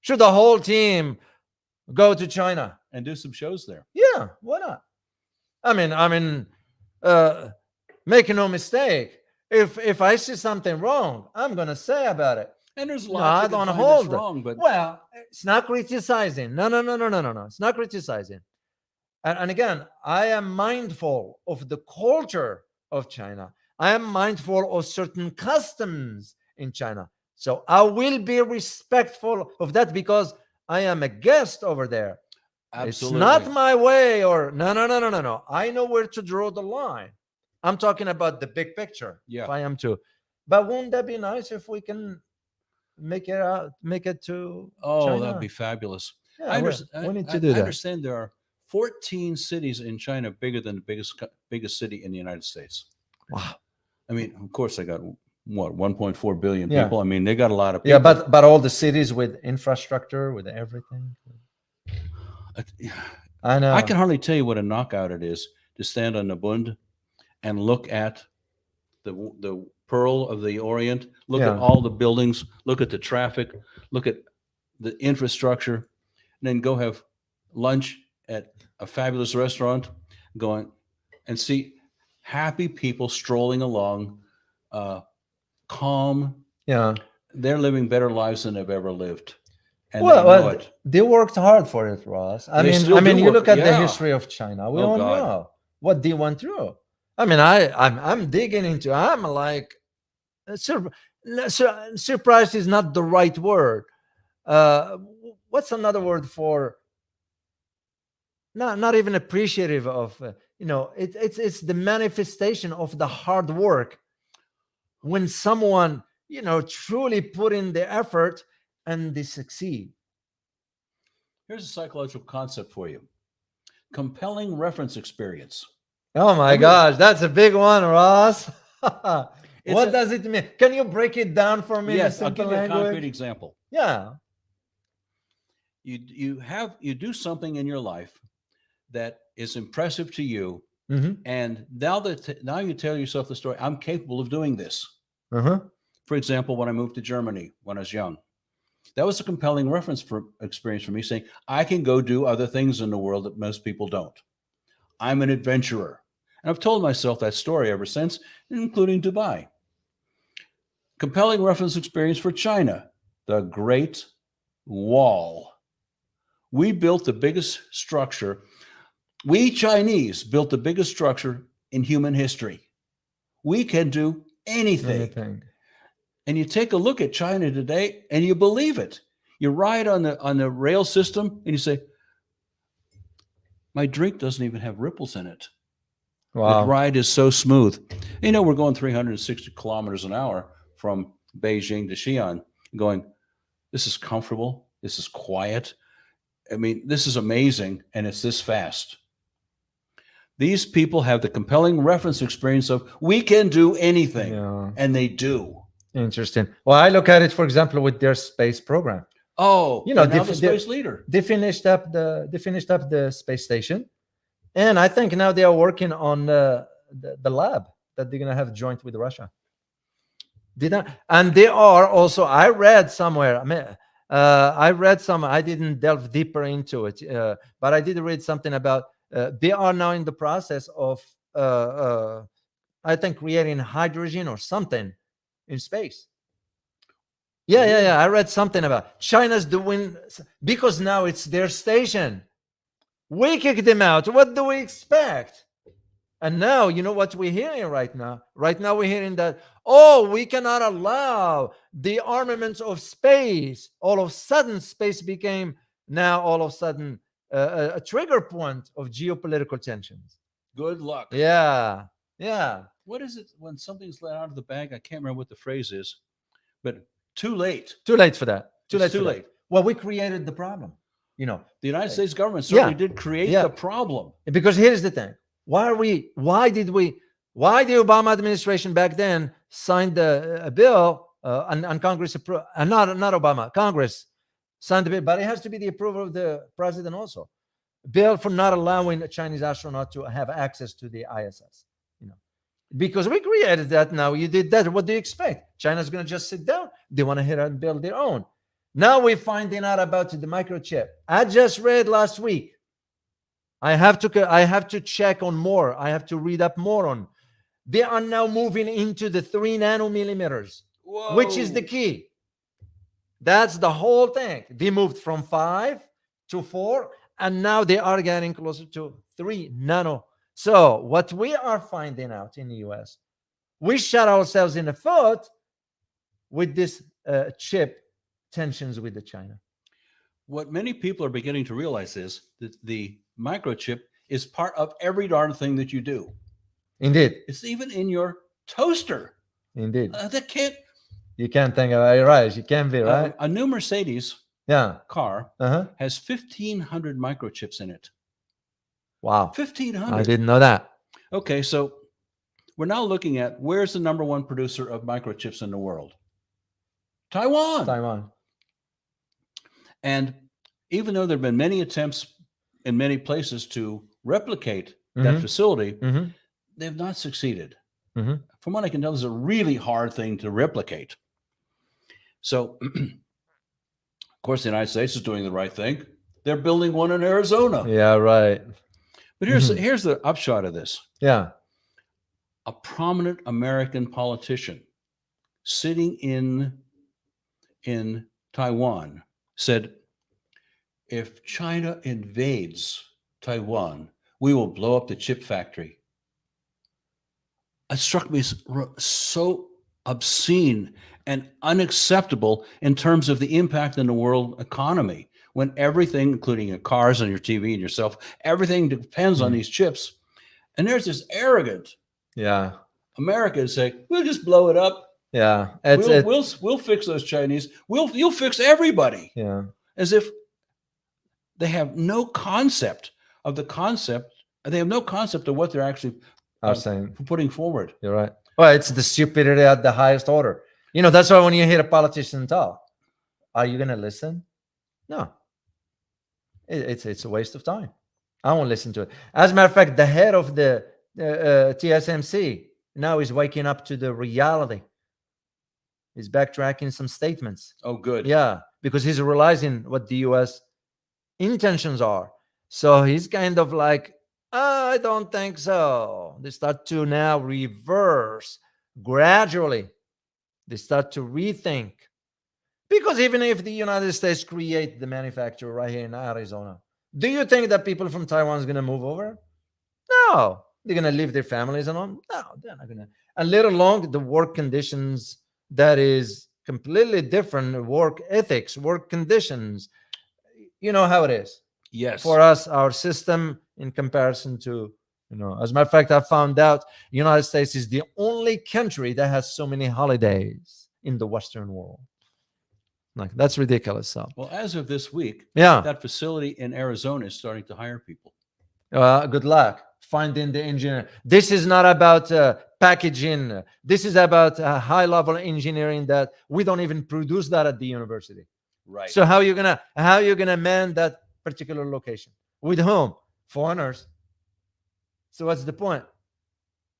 Speaker 1: Should the whole team go to China
Speaker 2: and do some shows there?
Speaker 1: Yeah, why not? I mean, make no mistake. If I see something wrong, I'm gonna say about it.
Speaker 2: And there's a lot
Speaker 1: I don't
Speaker 2: hold wrong, but
Speaker 1: well, it's not criticizing. No. It's not criticizing. And again, I am mindful of the culture of China. I am mindful of certain customs in China. So I will be respectful of that because I am a guest over there.
Speaker 2: Absolutely.
Speaker 1: It's not my way or no. I know where to draw the line. I'm talking about the big picture.
Speaker 2: Yeah.
Speaker 1: If I am to. But wouldn't that be nice if we can make it to China?
Speaker 2: That'd be fabulous.
Speaker 1: Yeah, we need to do that.
Speaker 2: I understand there are 14 cities in China bigger than the biggest city in the United States.
Speaker 1: Wow.
Speaker 2: I mean, of course, they got 1.4 billion people. I mean, they got a lot of people.
Speaker 1: Yeah, but all the cities with infrastructure, with everything. I know.
Speaker 2: I can hardly tell you what a knockout it is to stand on the Bund and look at the Pearl of the Orient, look at all the buildings, look at the traffic, look at the infrastructure, and then go have lunch at a fabulous restaurant, going and see happy people strolling along, calm.
Speaker 1: Yeah.
Speaker 2: They're living better lives than they've ever lived. And
Speaker 1: they worked hard for it, Ross. I mean, you look at the history of China. We all know what they went through. I mean, I'm digging into. I'm like, surprised is not the right word. What's another word for? Not even appreciative of. It's the manifestation of the hard work when someone truly put in the effort and they succeed.
Speaker 2: Here's a psychological concept for you: compelling reference experience.
Speaker 1: Oh my gosh, that's a big one, Ross. What does it mean? Can you break it down for me?
Speaker 2: Yes, I'll give you a concrete example.
Speaker 1: Yeah.
Speaker 2: You do something in your life that is impressive to you, and now you tell yourself the story. I'm capable of doing this. For example, when I moved to Germany when I was young, that was a compelling reference experience for me, saying I can go do other things in the world that most people don't. I'm an adventurer. And I've told myself that story ever since, including Dubai. Compelling reference experience for China, the Great Wall. We built the biggest structure. We Chinese built the biggest structure in human history. We can do anything. And you take a look at China today and you believe it. You ride on the rail system and you say, my drink doesn't even have ripples in it. Wow. The ride is so smooth. We're going 360 kilometers an hour from Beijing to Xi'an, going, this is comfortable. This is quiet. I mean, this is amazing. And it's this fast. These people have the compelling reference experience of we can do anything. Yeah. And they do. Interesting. Well, I look at it, for example, with their space program. Oh, the space leader. They finished up the space station. And I think now they are working on the lab that they're going to have joint with Russia. And they are also, I read somewhere, I didn't delve deeper into it, but I did read something about they are now in the process of
Speaker 1: I think, creating hydrogen or something in space.
Speaker 2: Really?
Speaker 1: Yeah. I read something about China's doing, because now it's their station. We kicked them out. What do we expect? And now, you know what we're hearing right now? Right now, we're hearing that, oh, we cannot allow the armaments of space. All of a sudden, space became now all of a sudden a trigger point of geopolitical tensions.
Speaker 2: Good luck.
Speaker 1: Yeah.
Speaker 2: What is it when something's let out of the bag? I can't remember what the phrase is, but too late.
Speaker 1: Too late for that.
Speaker 2: It's too late.
Speaker 1: Well, we created the problem. You know,
Speaker 2: The United States government certainly did create
Speaker 1: Yeah.
Speaker 2: the problem.
Speaker 1: because here's the thing: why did the Obama administration back then signed a bill and Congress not Obama, Congress signed the bill, but it has to be the approval of the president also. Bill for not allowing a Chinese astronaut to have access to the ISS. You know, because we created that. Now you did that. What do you expect? China's going to just sit down? They want to hit and build their own. Now we're finding out about the microchip. I just read last week. I have to check on more. I have to read up more on. They are now moving into the 3 nanometers, which is the key. That's the whole thing. They moved from 5 to 4, and now they are getting closer to 3 nano. So what we are finding out in the US, we shot ourselves in the foot with this chip tensions with the China.
Speaker 2: What many people are beginning to realize is that the microchip is part of every darn thing that you do.
Speaker 1: Indeed.
Speaker 2: It's even in your toaster.
Speaker 1: Indeed.
Speaker 2: That can't.
Speaker 1: You can't think about it, right? You can be, right?
Speaker 2: A new Mercedes car has 1,500 microchips in it.
Speaker 1: Wow.
Speaker 2: 1,500.
Speaker 1: I didn't know that.
Speaker 2: Okay, so we're now looking at where's the number one producer of microchips in the world? Taiwan. And even though there have been many attempts in many places to replicate that facility, they've not succeeded. From what I can tell, this is a really hard thing to replicate. So, of course, the United States is doing the right thing. They're building one in Arizona.
Speaker 1: Yeah, right.
Speaker 2: But here's the upshot of this.
Speaker 1: Yeah.
Speaker 2: A prominent American politician sitting in Taiwan said, if China invades Taiwan, we will blow up the chip factory. It struck me as so obscene and unacceptable in terms of the impact on the world economy, when everything, including your cars and your TV and yourself, everything depends on these chips. And there's this arrogant America saying, we'll just blow it up.
Speaker 1: Yeah.
Speaker 2: We'll fix those Chinese. You'll fix everybody.
Speaker 1: Yeah.
Speaker 2: As if they have no concept of the concept. They have no concept of what they're actually putting forward.
Speaker 1: You're right. Well, it's the stupidity at the highest order. You know, that's why when you hear a politician talk, are you going to listen? No. It's a waste of time. I won't listen to it. As a matter of fact, the head of the TSMC now is waking up to the reality. He's backtracking some statements.
Speaker 2: Oh, good.
Speaker 1: Yeah, because he's realizing what the U.S. intentions are. So he's kind of like, I don't think so. They start to now reverse gradually. They start to rethink. Because even if the United States create the manufacturer right here in Arizona, do you think that people from Taiwan is going to move over? No. They're going to leave their families and all? No, they're not going to. And let alone the work conditions that is completely different, work ethics, work conditions. You know how it is.
Speaker 2: Yes.
Speaker 1: For us, our system in comparison to, as a matter of fact, I found out the United States is the only country that has so many holidays in the Western world. Like, that's ridiculous. So,
Speaker 2: well, as of this week,
Speaker 1: yeah,
Speaker 2: that facility in Arizona is starting to hire people.
Speaker 1: Good luck finding the engineer. This is not about packaging. This is about high-level engineering that we don't even produce that at the university.
Speaker 2: Right.
Speaker 1: So how you gonna man that particular location? With whom? Foreigners. So what's the point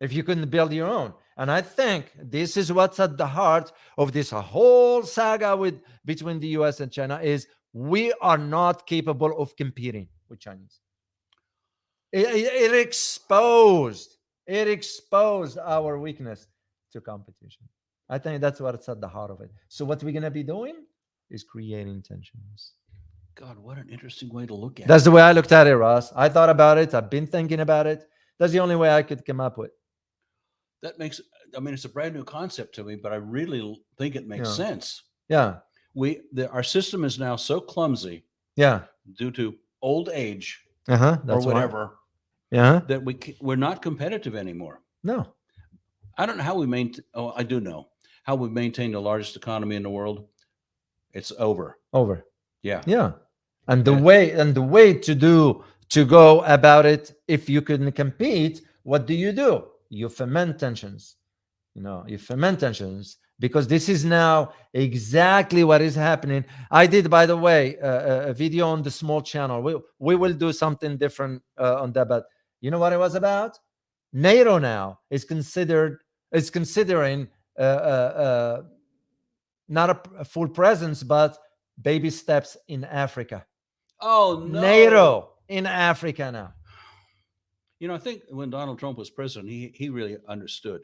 Speaker 1: if you couldn't build your own? And I think this is what's at the heart of this whole saga between the US and China is we are not capable of competing with Chinese. It exposed It exposed our weakness to competition. I think that's what's at the heart of it. So what we're gonna be doing is creating tensions.
Speaker 2: God, what an interesting way to look at
Speaker 1: That's
Speaker 2: it.
Speaker 1: the way I looked at it, Ross. I thought about it. I've been thinking about it. That's the only way I could come up with.
Speaker 2: That makes, I mean, it's a brand new concept to me, but I really think it makes
Speaker 1: Yeah.
Speaker 2: sense.
Speaker 1: Yeah.
Speaker 2: Our system is now so clumsy
Speaker 1: Yeah.
Speaker 2: due to old age
Speaker 1: Uh-huh.
Speaker 2: or
Speaker 1: That's why.
Speaker 2: whatever
Speaker 1: Yeah.
Speaker 2: that we're not competitive anymore.
Speaker 1: No.
Speaker 2: I don't know how we maintain. Oh, I do know how we maintain the largest economy in the world. It's over.
Speaker 1: Over.
Speaker 2: Yeah.
Speaker 1: Yeah. And the
Speaker 2: Yeah.
Speaker 1: way to go about it, if you couldn't compete, what do? You ferment tensions. You ferment tensions because this is now exactly what is happening. I did, by the way, a video on the small channel. We will do something different on that, but you know what it was about? NATO now is considering not a full presence, but baby steps in Africa.
Speaker 2: Oh no.
Speaker 1: NATO in Africa now.
Speaker 2: I think when Donald Trump was president, he really understood.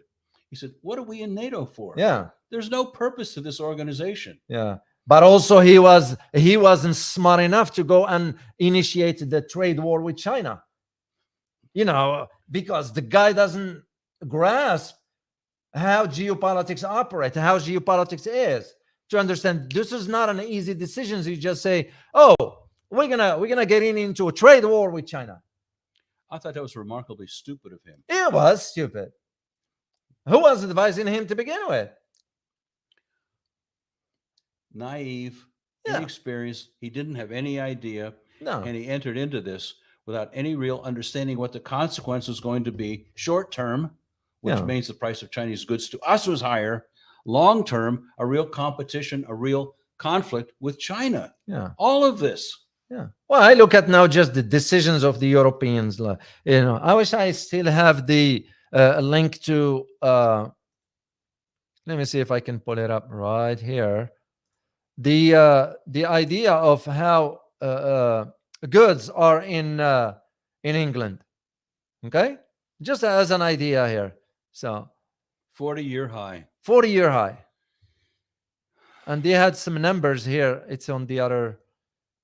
Speaker 2: He said, "What are we in NATO for?
Speaker 1: Yeah.
Speaker 2: There's no purpose to this organization."
Speaker 1: Yeah. But also he wasn't smart enough to go and initiate the trade war with China. Because the guy doesn't grasp how geopolitics operate, how geopolitics is. To understand this is not an easy decision. So you just say, "Oh, we're gonna get into a trade war with China."
Speaker 2: I thought that was remarkably stupid of him.
Speaker 1: It was stupid. Who was advising him to begin with?
Speaker 2: Naive,
Speaker 1: Yeah.
Speaker 2: inexperienced. He didn't have any idea.
Speaker 1: No.
Speaker 2: And he entered into this without any real understanding what the consequence was going to be short term, which
Speaker 1: Yeah.
Speaker 2: means the price of Chinese goods to us was higher. Long term, a real competition, a real conflict with China.
Speaker 1: Yeah.
Speaker 2: All of this.
Speaker 1: Yeah. Well, I look at now just the decisions of the Europeans. I wish I still have the link to. Let me see if I can pull it up right here. The idea of how goods are in England. Okay, just as an idea here. So
Speaker 2: 40-year high.
Speaker 1: 40-year high. And they had some numbers here. It's on the other.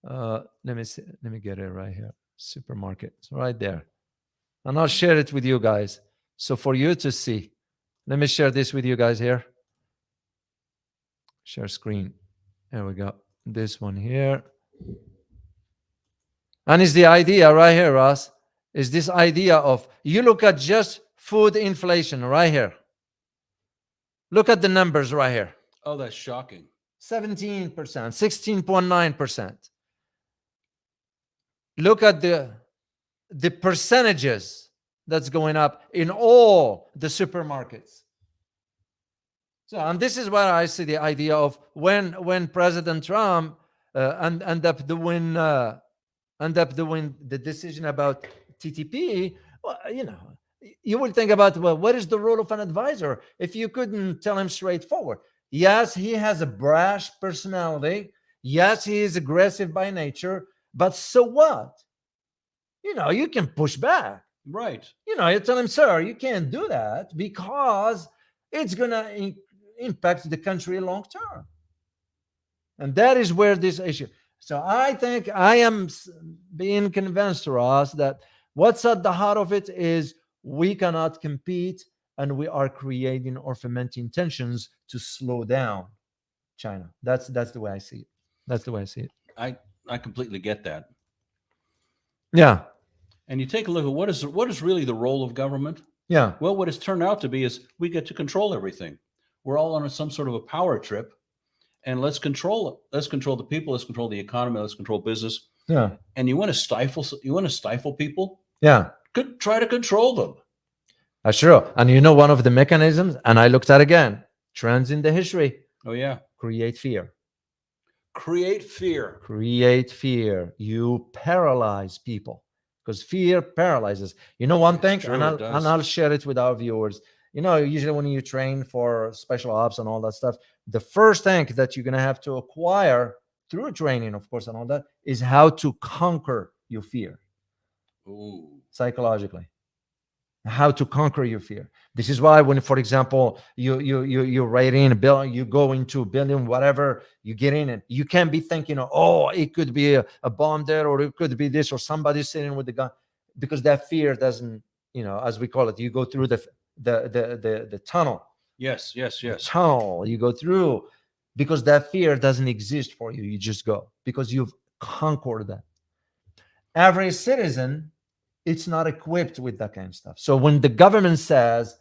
Speaker 1: Let me see. Let me get it right here. Supermarket. It's right there. And I'll share it with you guys. So for you to see, let me share this with you guys here. Share screen. There we go. This one here. And it's the idea right here, Ross, is this idea of, you look at just food inflation right here. Look at the numbers right here.
Speaker 2: Oh, that's shocking.
Speaker 1: 17%, 16.9%. Look at the percentages that's going up in all the supermarkets. So, and this is where I see the idea of when President Trump end up doing the decision about TTP. Well, you will think about, well, what is the role of an advisor if you couldn't tell him straightforward? Yes, he has a brash personality. Yes, he is aggressive by nature. But so what? You can push back.
Speaker 2: Right.
Speaker 1: You tell him, sir, you can't do that because it's going to impact the country long term. And that is where this issue. So I think I am being convinced, Ross, that what's at the heart of it is we cannot compete, and we are creating or fermenting tensions to slow down China. That's the way I see it. That's the way I see it.
Speaker 2: I completely get that.
Speaker 1: Yeah.
Speaker 2: And you take a look at what is really the role of government.
Speaker 1: Yeah.
Speaker 2: Well, what it's turned out to be is we get to control everything. We're all on some sort of a power trip, and let's control it. Let's control the people. Let's control the economy. Let's control business.
Speaker 1: Yeah.
Speaker 2: And you want to stifle people?
Speaker 1: Yeah.
Speaker 2: Try to control them.
Speaker 1: Sure. And one of the mechanisms, and I looked at again, trends in the history.
Speaker 2: Oh yeah.
Speaker 1: Create fear.
Speaker 2: Create fear.
Speaker 1: Create fear. You paralyze people because fear paralyzes. One thing,
Speaker 2: true,
Speaker 1: and I'll share it with our viewers. Usually when you train for special ops and all that stuff, the first thing that you're going to have to acquire through training, of course, and all that, is how to conquer your fear.
Speaker 2: Ooh.
Speaker 1: Psychologically. how to conquer your fear. This is why when, for example, you write in a bill, you go into a building, whatever, you get in it, you can't be thinking, oh, it could be a bomb there, or it could be this, or somebody sitting with the gun, because that fear doesn't, as we call it, you go through the tunnel.
Speaker 2: Yes.
Speaker 1: Tunnel you go through, because that fear doesn't exist for you. You just go because you've conquered that. Every citizen, it's not equipped with that kind of stuff. So when the government says,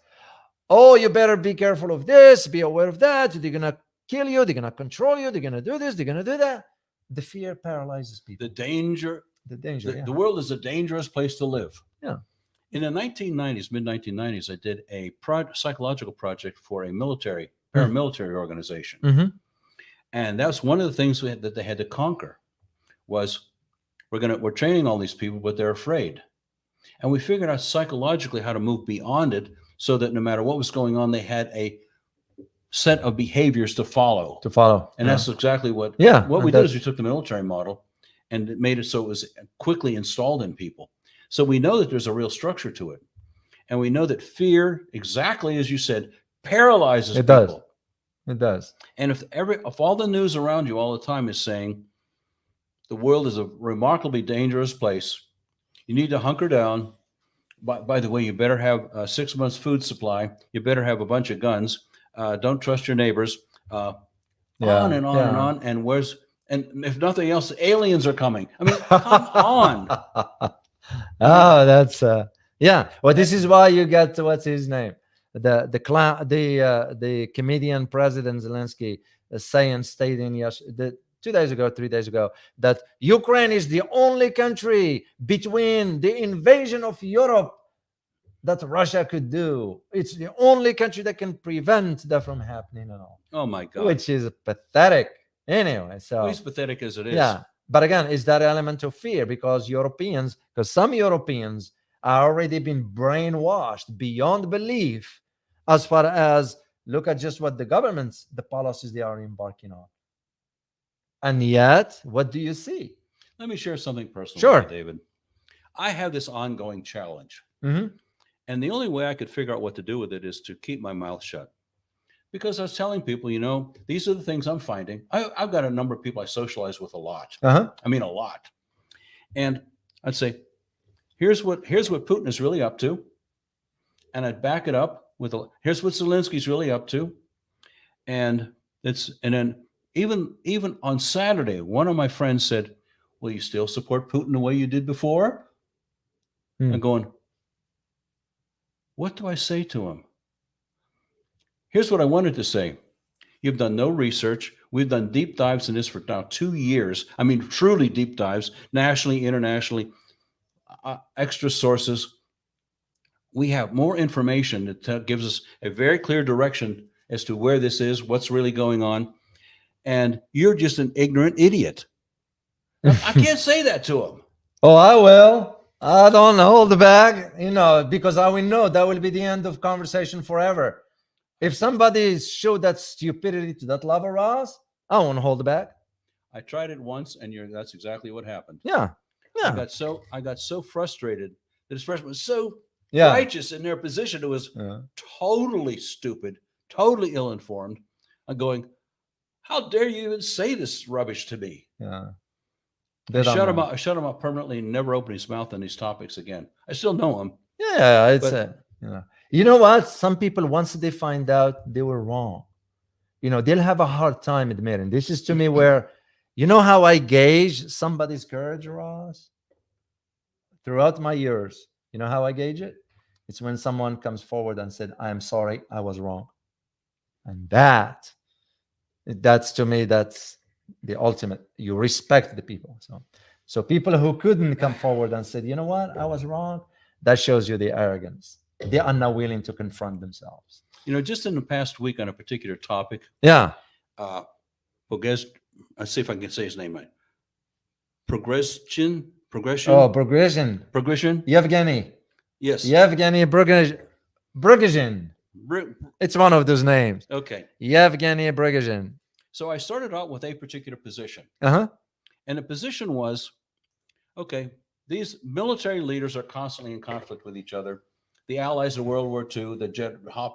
Speaker 1: oh, you better be careful of this, be aware of that, they're going to kill you, they're going to control you, they're going to do this, they're going to do that, the fear paralyzes people.
Speaker 2: The danger. The world is a dangerous place to live.
Speaker 1: Yeah.
Speaker 2: In the 1990s, mid-1990s, I did a psychological project for a paramilitary organization.
Speaker 1: Mm-hmm.
Speaker 2: And that's one of the things that they had to conquer was we're training all these people, but they're afraid. And we figured out psychologically how to move beyond it so that no matter what was going on, they had a set of behaviors to follow. And that's exactly what we did is we took the military model and it made it so it was quickly installed in people. So we know that there's a real structure to it. And we know that fear, exactly as you said, paralyzes people.
Speaker 1: It does.
Speaker 2: And if all the news around you all the time is saying the world is a remarkably dangerous place, you need to hunker down. By the way, you better have 6 months food supply. You better have a bunch of guns. Don't trust your neighbors. On and on and on. And if nothing else, aliens are coming. I mean, come on.
Speaker 1: Oh, that's Well, this is why you got what's his name, the comedian President Zelensky stating 2 days ago, 3 days ago, that Ukraine is the only country between the invasion of Europe that Russia could do. It's the only country that can prevent that from happening at all.
Speaker 2: Oh my God.
Speaker 1: Which is pathetic. Anyway, so
Speaker 2: as pathetic as it is.
Speaker 1: Yeah. But again, it's that element of fear because some Europeans are already been brainwashed beyond belief as far as look at just what the policies they are embarking on. And yet, what do you see?
Speaker 2: Let me share something personal
Speaker 1: Sure.
Speaker 2: with you, David. I have this ongoing challenge.
Speaker 1: Mm-hmm.
Speaker 2: And the only way I could figure out what to do with it is to keep my mouth shut. Because I was telling people, these are the things I'm finding. I've got a number of people I socialize with a lot.
Speaker 1: Uh-huh.
Speaker 2: I mean, a lot. And I'd say, here's what Putin is really up to. And I'd back it up with, here's what Zelensky's really up to. And then even on Saturday, one of my friends said, will you still support Putin the way you did before? I'm going, what do I say to him? Here's what I wanted to say. You've done no research. We've done deep dives in this for now 2 years. I mean, truly deep dives, nationally, internationally, extra sources. We have more information that gives us a very clear direction as to where this is, what's really going on. And you're just an ignorant idiot. I can't say that to him.
Speaker 1: Oh, I will. I don't hold back, because I will know that will be the end of conversation forever. If somebody showed that stupidity to that level, Ross, I won't hold back.
Speaker 2: I tried it once, and that's exactly what happened.
Speaker 1: Yeah.
Speaker 2: I got so frustrated that this person was so righteous in their position. It was totally stupid, totally ill-informed. I'm going, how dare you even say this rubbish to me?
Speaker 1: Yeah.
Speaker 2: I shut him up permanently and never opened his mouth on these topics again. I still know him.
Speaker 1: Yeah, you know what? Some people, once they find out they were wrong, they'll have a hard time admitting. This is to me where, how I gauge somebody's courage, Ross? Throughout my years, you know how I gauge it? It's when someone comes forward and said, I am sorry, I was wrong. And that's to me, that's the ultimate. You respect the people. So people who couldn't come forward and said, you know what, I was wrong, that shows you the arrogance. They are not willing to confront themselves.
Speaker 2: Just in the past week on a particular topic.
Speaker 1: Yeah.
Speaker 2: Let's see if I can say his name right. Progression.
Speaker 1: Oh, progression. Yevgeny.
Speaker 2: Yes.
Speaker 1: Yevgeny Prigozhin. It's one of those names.
Speaker 2: Okay.
Speaker 1: Yevgeny Prigozhin.
Speaker 2: So I started out with a particular position.
Speaker 1: Uh-huh.
Speaker 2: And the position was, okay, these military leaders are constantly in conflict with each other. the Allies of World War II, the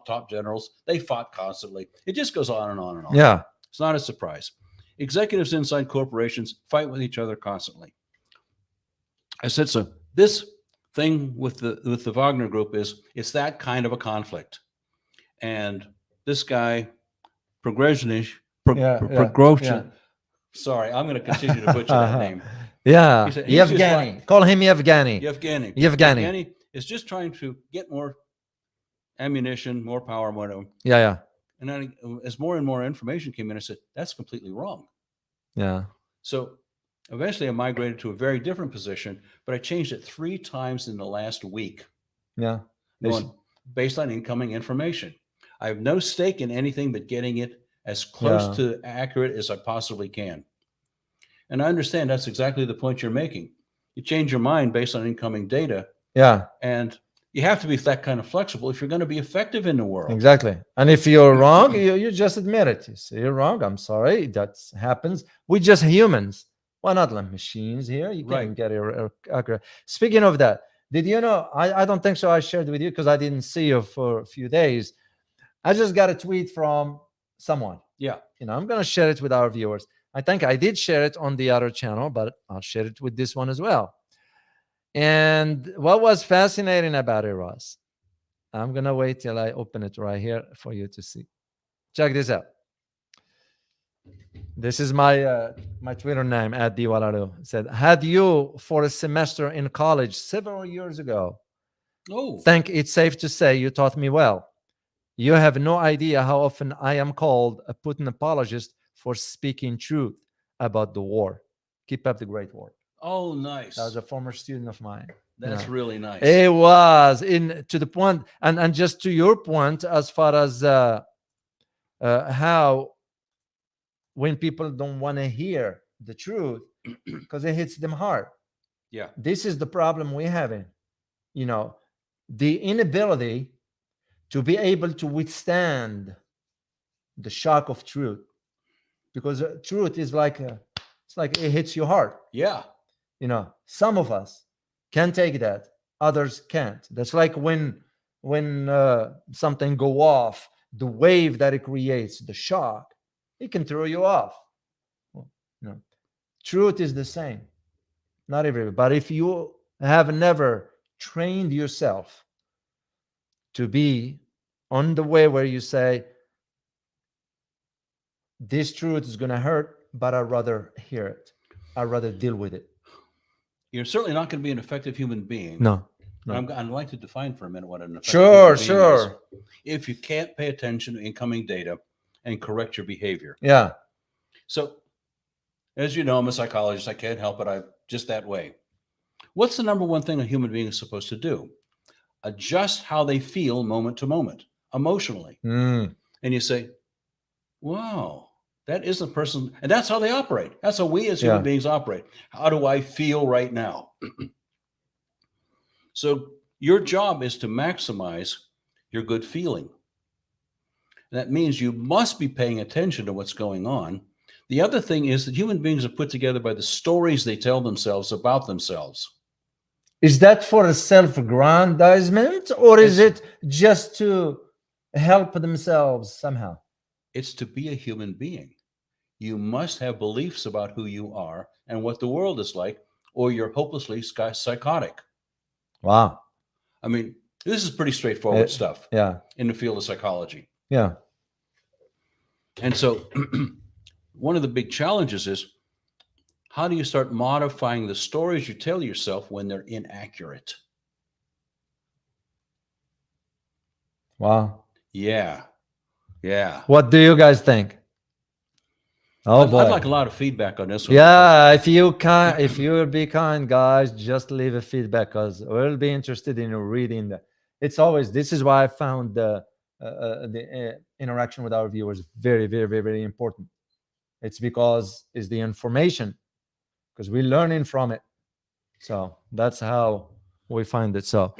Speaker 2: top generals, they fought constantly. It just goes on and on and on.
Speaker 1: Yeah.
Speaker 2: It's not a surprise. Executives inside corporations fight with each other constantly. I said, so this thing with the Wagner Group it's that kind of a conflict. And this guy, Prigozhin, sorry, I'm going to continue to butcher that name.
Speaker 1: Yeah,
Speaker 2: He's
Speaker 1: Yevgeny. Call him Yevgeny.
Speaker 2: Yevgeny is just trying to get more ammunition, more power, whatever.
Speaker 1: Yeah.
Speaker 2: And then as more and more information came in, I said, that's completely wrong.
Speaker 1: Yeah.
Speaker 2: So eventually I migrated to a very different position, but I changed it 3 times in the last week.
Speaker 1: Yeah.
Speaker 2: Based on incoming information. I have no stake in anything but getting it as close to accurate as I possibly can. And I understand that's exactly the point you're making. You change your mind based on incoming data.
Speaker 1: Yeah.
Speaker 2: And you have to be that kind of flexible if you're going to be effective in the world.
Speaker 1: Exactly. And if you're wrong, you just admit it. You say you're wrong. I'm sorry. That happens. We're just humans. Why not like machines here? You can get it accurate. Speaking of that, did you know, I don't think so I shared with you because I didn't see you for a few days. I just got a tweet from someone.
Speaker 2: Yeah.
Speaker 1: I'm going to share it with our viewers. I think I did share it on the other channel, but I'll share it with this one as well. And what was fascinating about it was, I'm going to wait till I open it right here for you to see. Check this out. This is my my Twitter name, @diwalaru. It said, had you for a semester in college several years ago. Think it's safe to say you taught me well. You have no idea how often I am called a Putin apologist for speaking truth about the war. Keep up the great work.
Speaker 2: Oh, nice.
Speaker 1: That was a former student of mine.
Speaker 2: That's really nice.
Speaker 1: It was to the point, and just to your point, as far as how when people don't want to hear the truth because it hits them hard.
Speaker 2: Yeah.
Speaker 1: This is the problem we're having. The inability to be able to withstand the shock of truth, because truth is it's like it hits you hard.
Speaker 2: Yeah.
Speaker 1: Some of us can take that, others can't. That's like when something go off, the wave that it creates, the shock, it can throw you off. Truth is the same. Not everybody, but if you have never trained yourself to be on the way where you say, this truth is going to hurt, but I'd rather hear it. I'd rather deal with it.
Speaker 2: You're certainly not going to be an effective human being.
Speaker 1: No.
Speaker 2: I'd like to define for a minute what an effective human being is. If you can't pay attention to incoming data and correct your behavior.
Speaker 1: Yeah.
Speaker 2: So, as you know, I'm a psychologist. I can't help it. I'm just that way. What's the number one thing a human being is supposed to do? Adjust how they feel moment to moment, emotionally. And you say, wow, that is a person. And that's how they operate. That's how we as human beings operate. How do I feel right now? So your job is to maximize your good feeling. That means you must be paying attention to what's going on. The other thing is that human beings are put together by the stories they tell themselves about themselves.
Speaker 1: Is that for a self-aggrandizement, or is it just to help themselves somehow?
Speaker 2: It's to be a human being. You must have beliefs about who you are and what the world is like, or you're hopelessly psychotic.
Speaker 1: Wow.
Speaker 2: I mean, this is pretty straightforward stuff.
Speaker 1: Yeah.
Speaker 2: In the field of psychology.
Speaker 1: Yeah.
Speaker 2: And so one of the big challenges is, how do you start modifying the stories you tell yourself when they're inaccurate?
Speaker 1: Wow.
Speaker 2: Yeah.
Speaker 1: What do you guys think?
Speaker 2: I'd like a lot of feedback on this one.
Speaker 1: Yeah, if you will be kind, guys, just leave a feedback, because we'll be interested in reading that. This is why I found the interaction with our viewers very, very, very, very important. It's because it's the information, because we're learning from it. So that's how we find it. So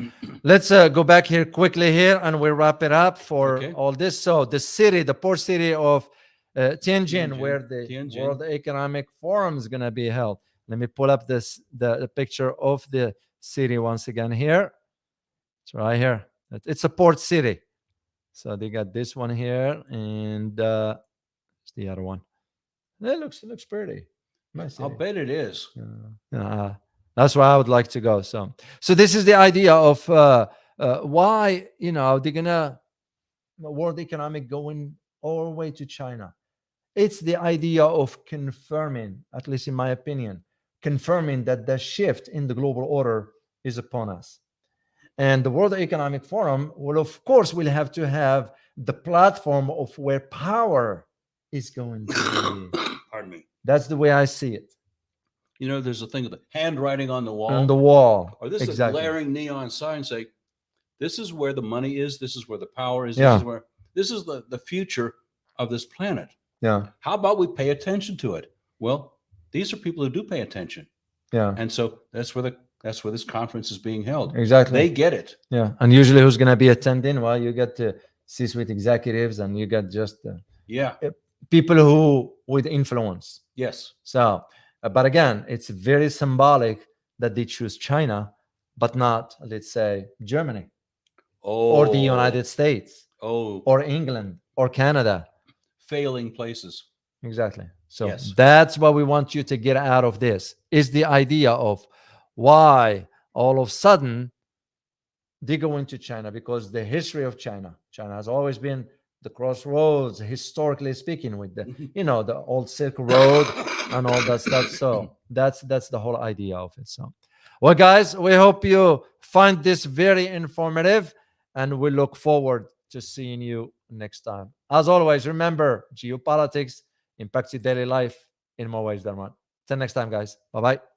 Speaker 1: let's go back here quickly here, and we'll wrap it up for all this. So the port city of Tianjin, where the World Economic Forum is going to be held. Let me pull up the picture of the city once again here. It's right here. It's a port city. So they got this one here, and it's the other one. It looks pretty. Nice
Speaker 2: I'll
Speaker 1: city.
Speaker 2: bet it is.
Speaker 1: That's where I would like to go. So this is the idea of why they're gonna World Economic going all the way to China. It's the idea of confirming, at least in my opinion, confirming that the shift in the global order is upon us. And the World Economic Forum will have to have the platform of where power is going to be.
Speaker 2: Pardon me.
Speaker 1: That's the way I see it.
Speaker 2: There's a thing of the handwriting on the wall.
Speaker 1: On the wall.
Speaker 2: Or this
Speaker 1: exactly.
Speaker 2: is a glaring neon sign saying, this is where the money is, this is where the power is,
Speaker 1: Yeah.
Speaker 2: this is the future of this planet.
Speaker 1: Yeah.
Speaker 2: How about we pay attention to it? Well, these are people who do pay attention.
Speaker 1: Yeah.
Speaker 2: And so that's where this conference is being held.
Speaker 1: Exactly.
Speaker 2: They get it.
Speaker 1: Yeah. And usually who's going to be attending? Well, you get C-suite executives, and you get just people who with influence.
Speaker 2: Yes.
Speaker 1: So, but again, it's very symbolic that they choose China, but not, let's say, Germany or the United States or England or Canada.
Speaker 2: Failing places.
Speaker 1: Exactly. So that's what we want you to get out of this, is the idea of why all of a sudden they go into China, because the history of China has always been the crossroads, historically speaking, with the the old Silk Road and all that stuff. So that's the whole idea of it. So, well, guys, we hope you find this very informative, and we look forward to seeing you next time. As always, remember, geopolitics impacts your daily life in more ways than one. Till next time, guys. Bye-bye.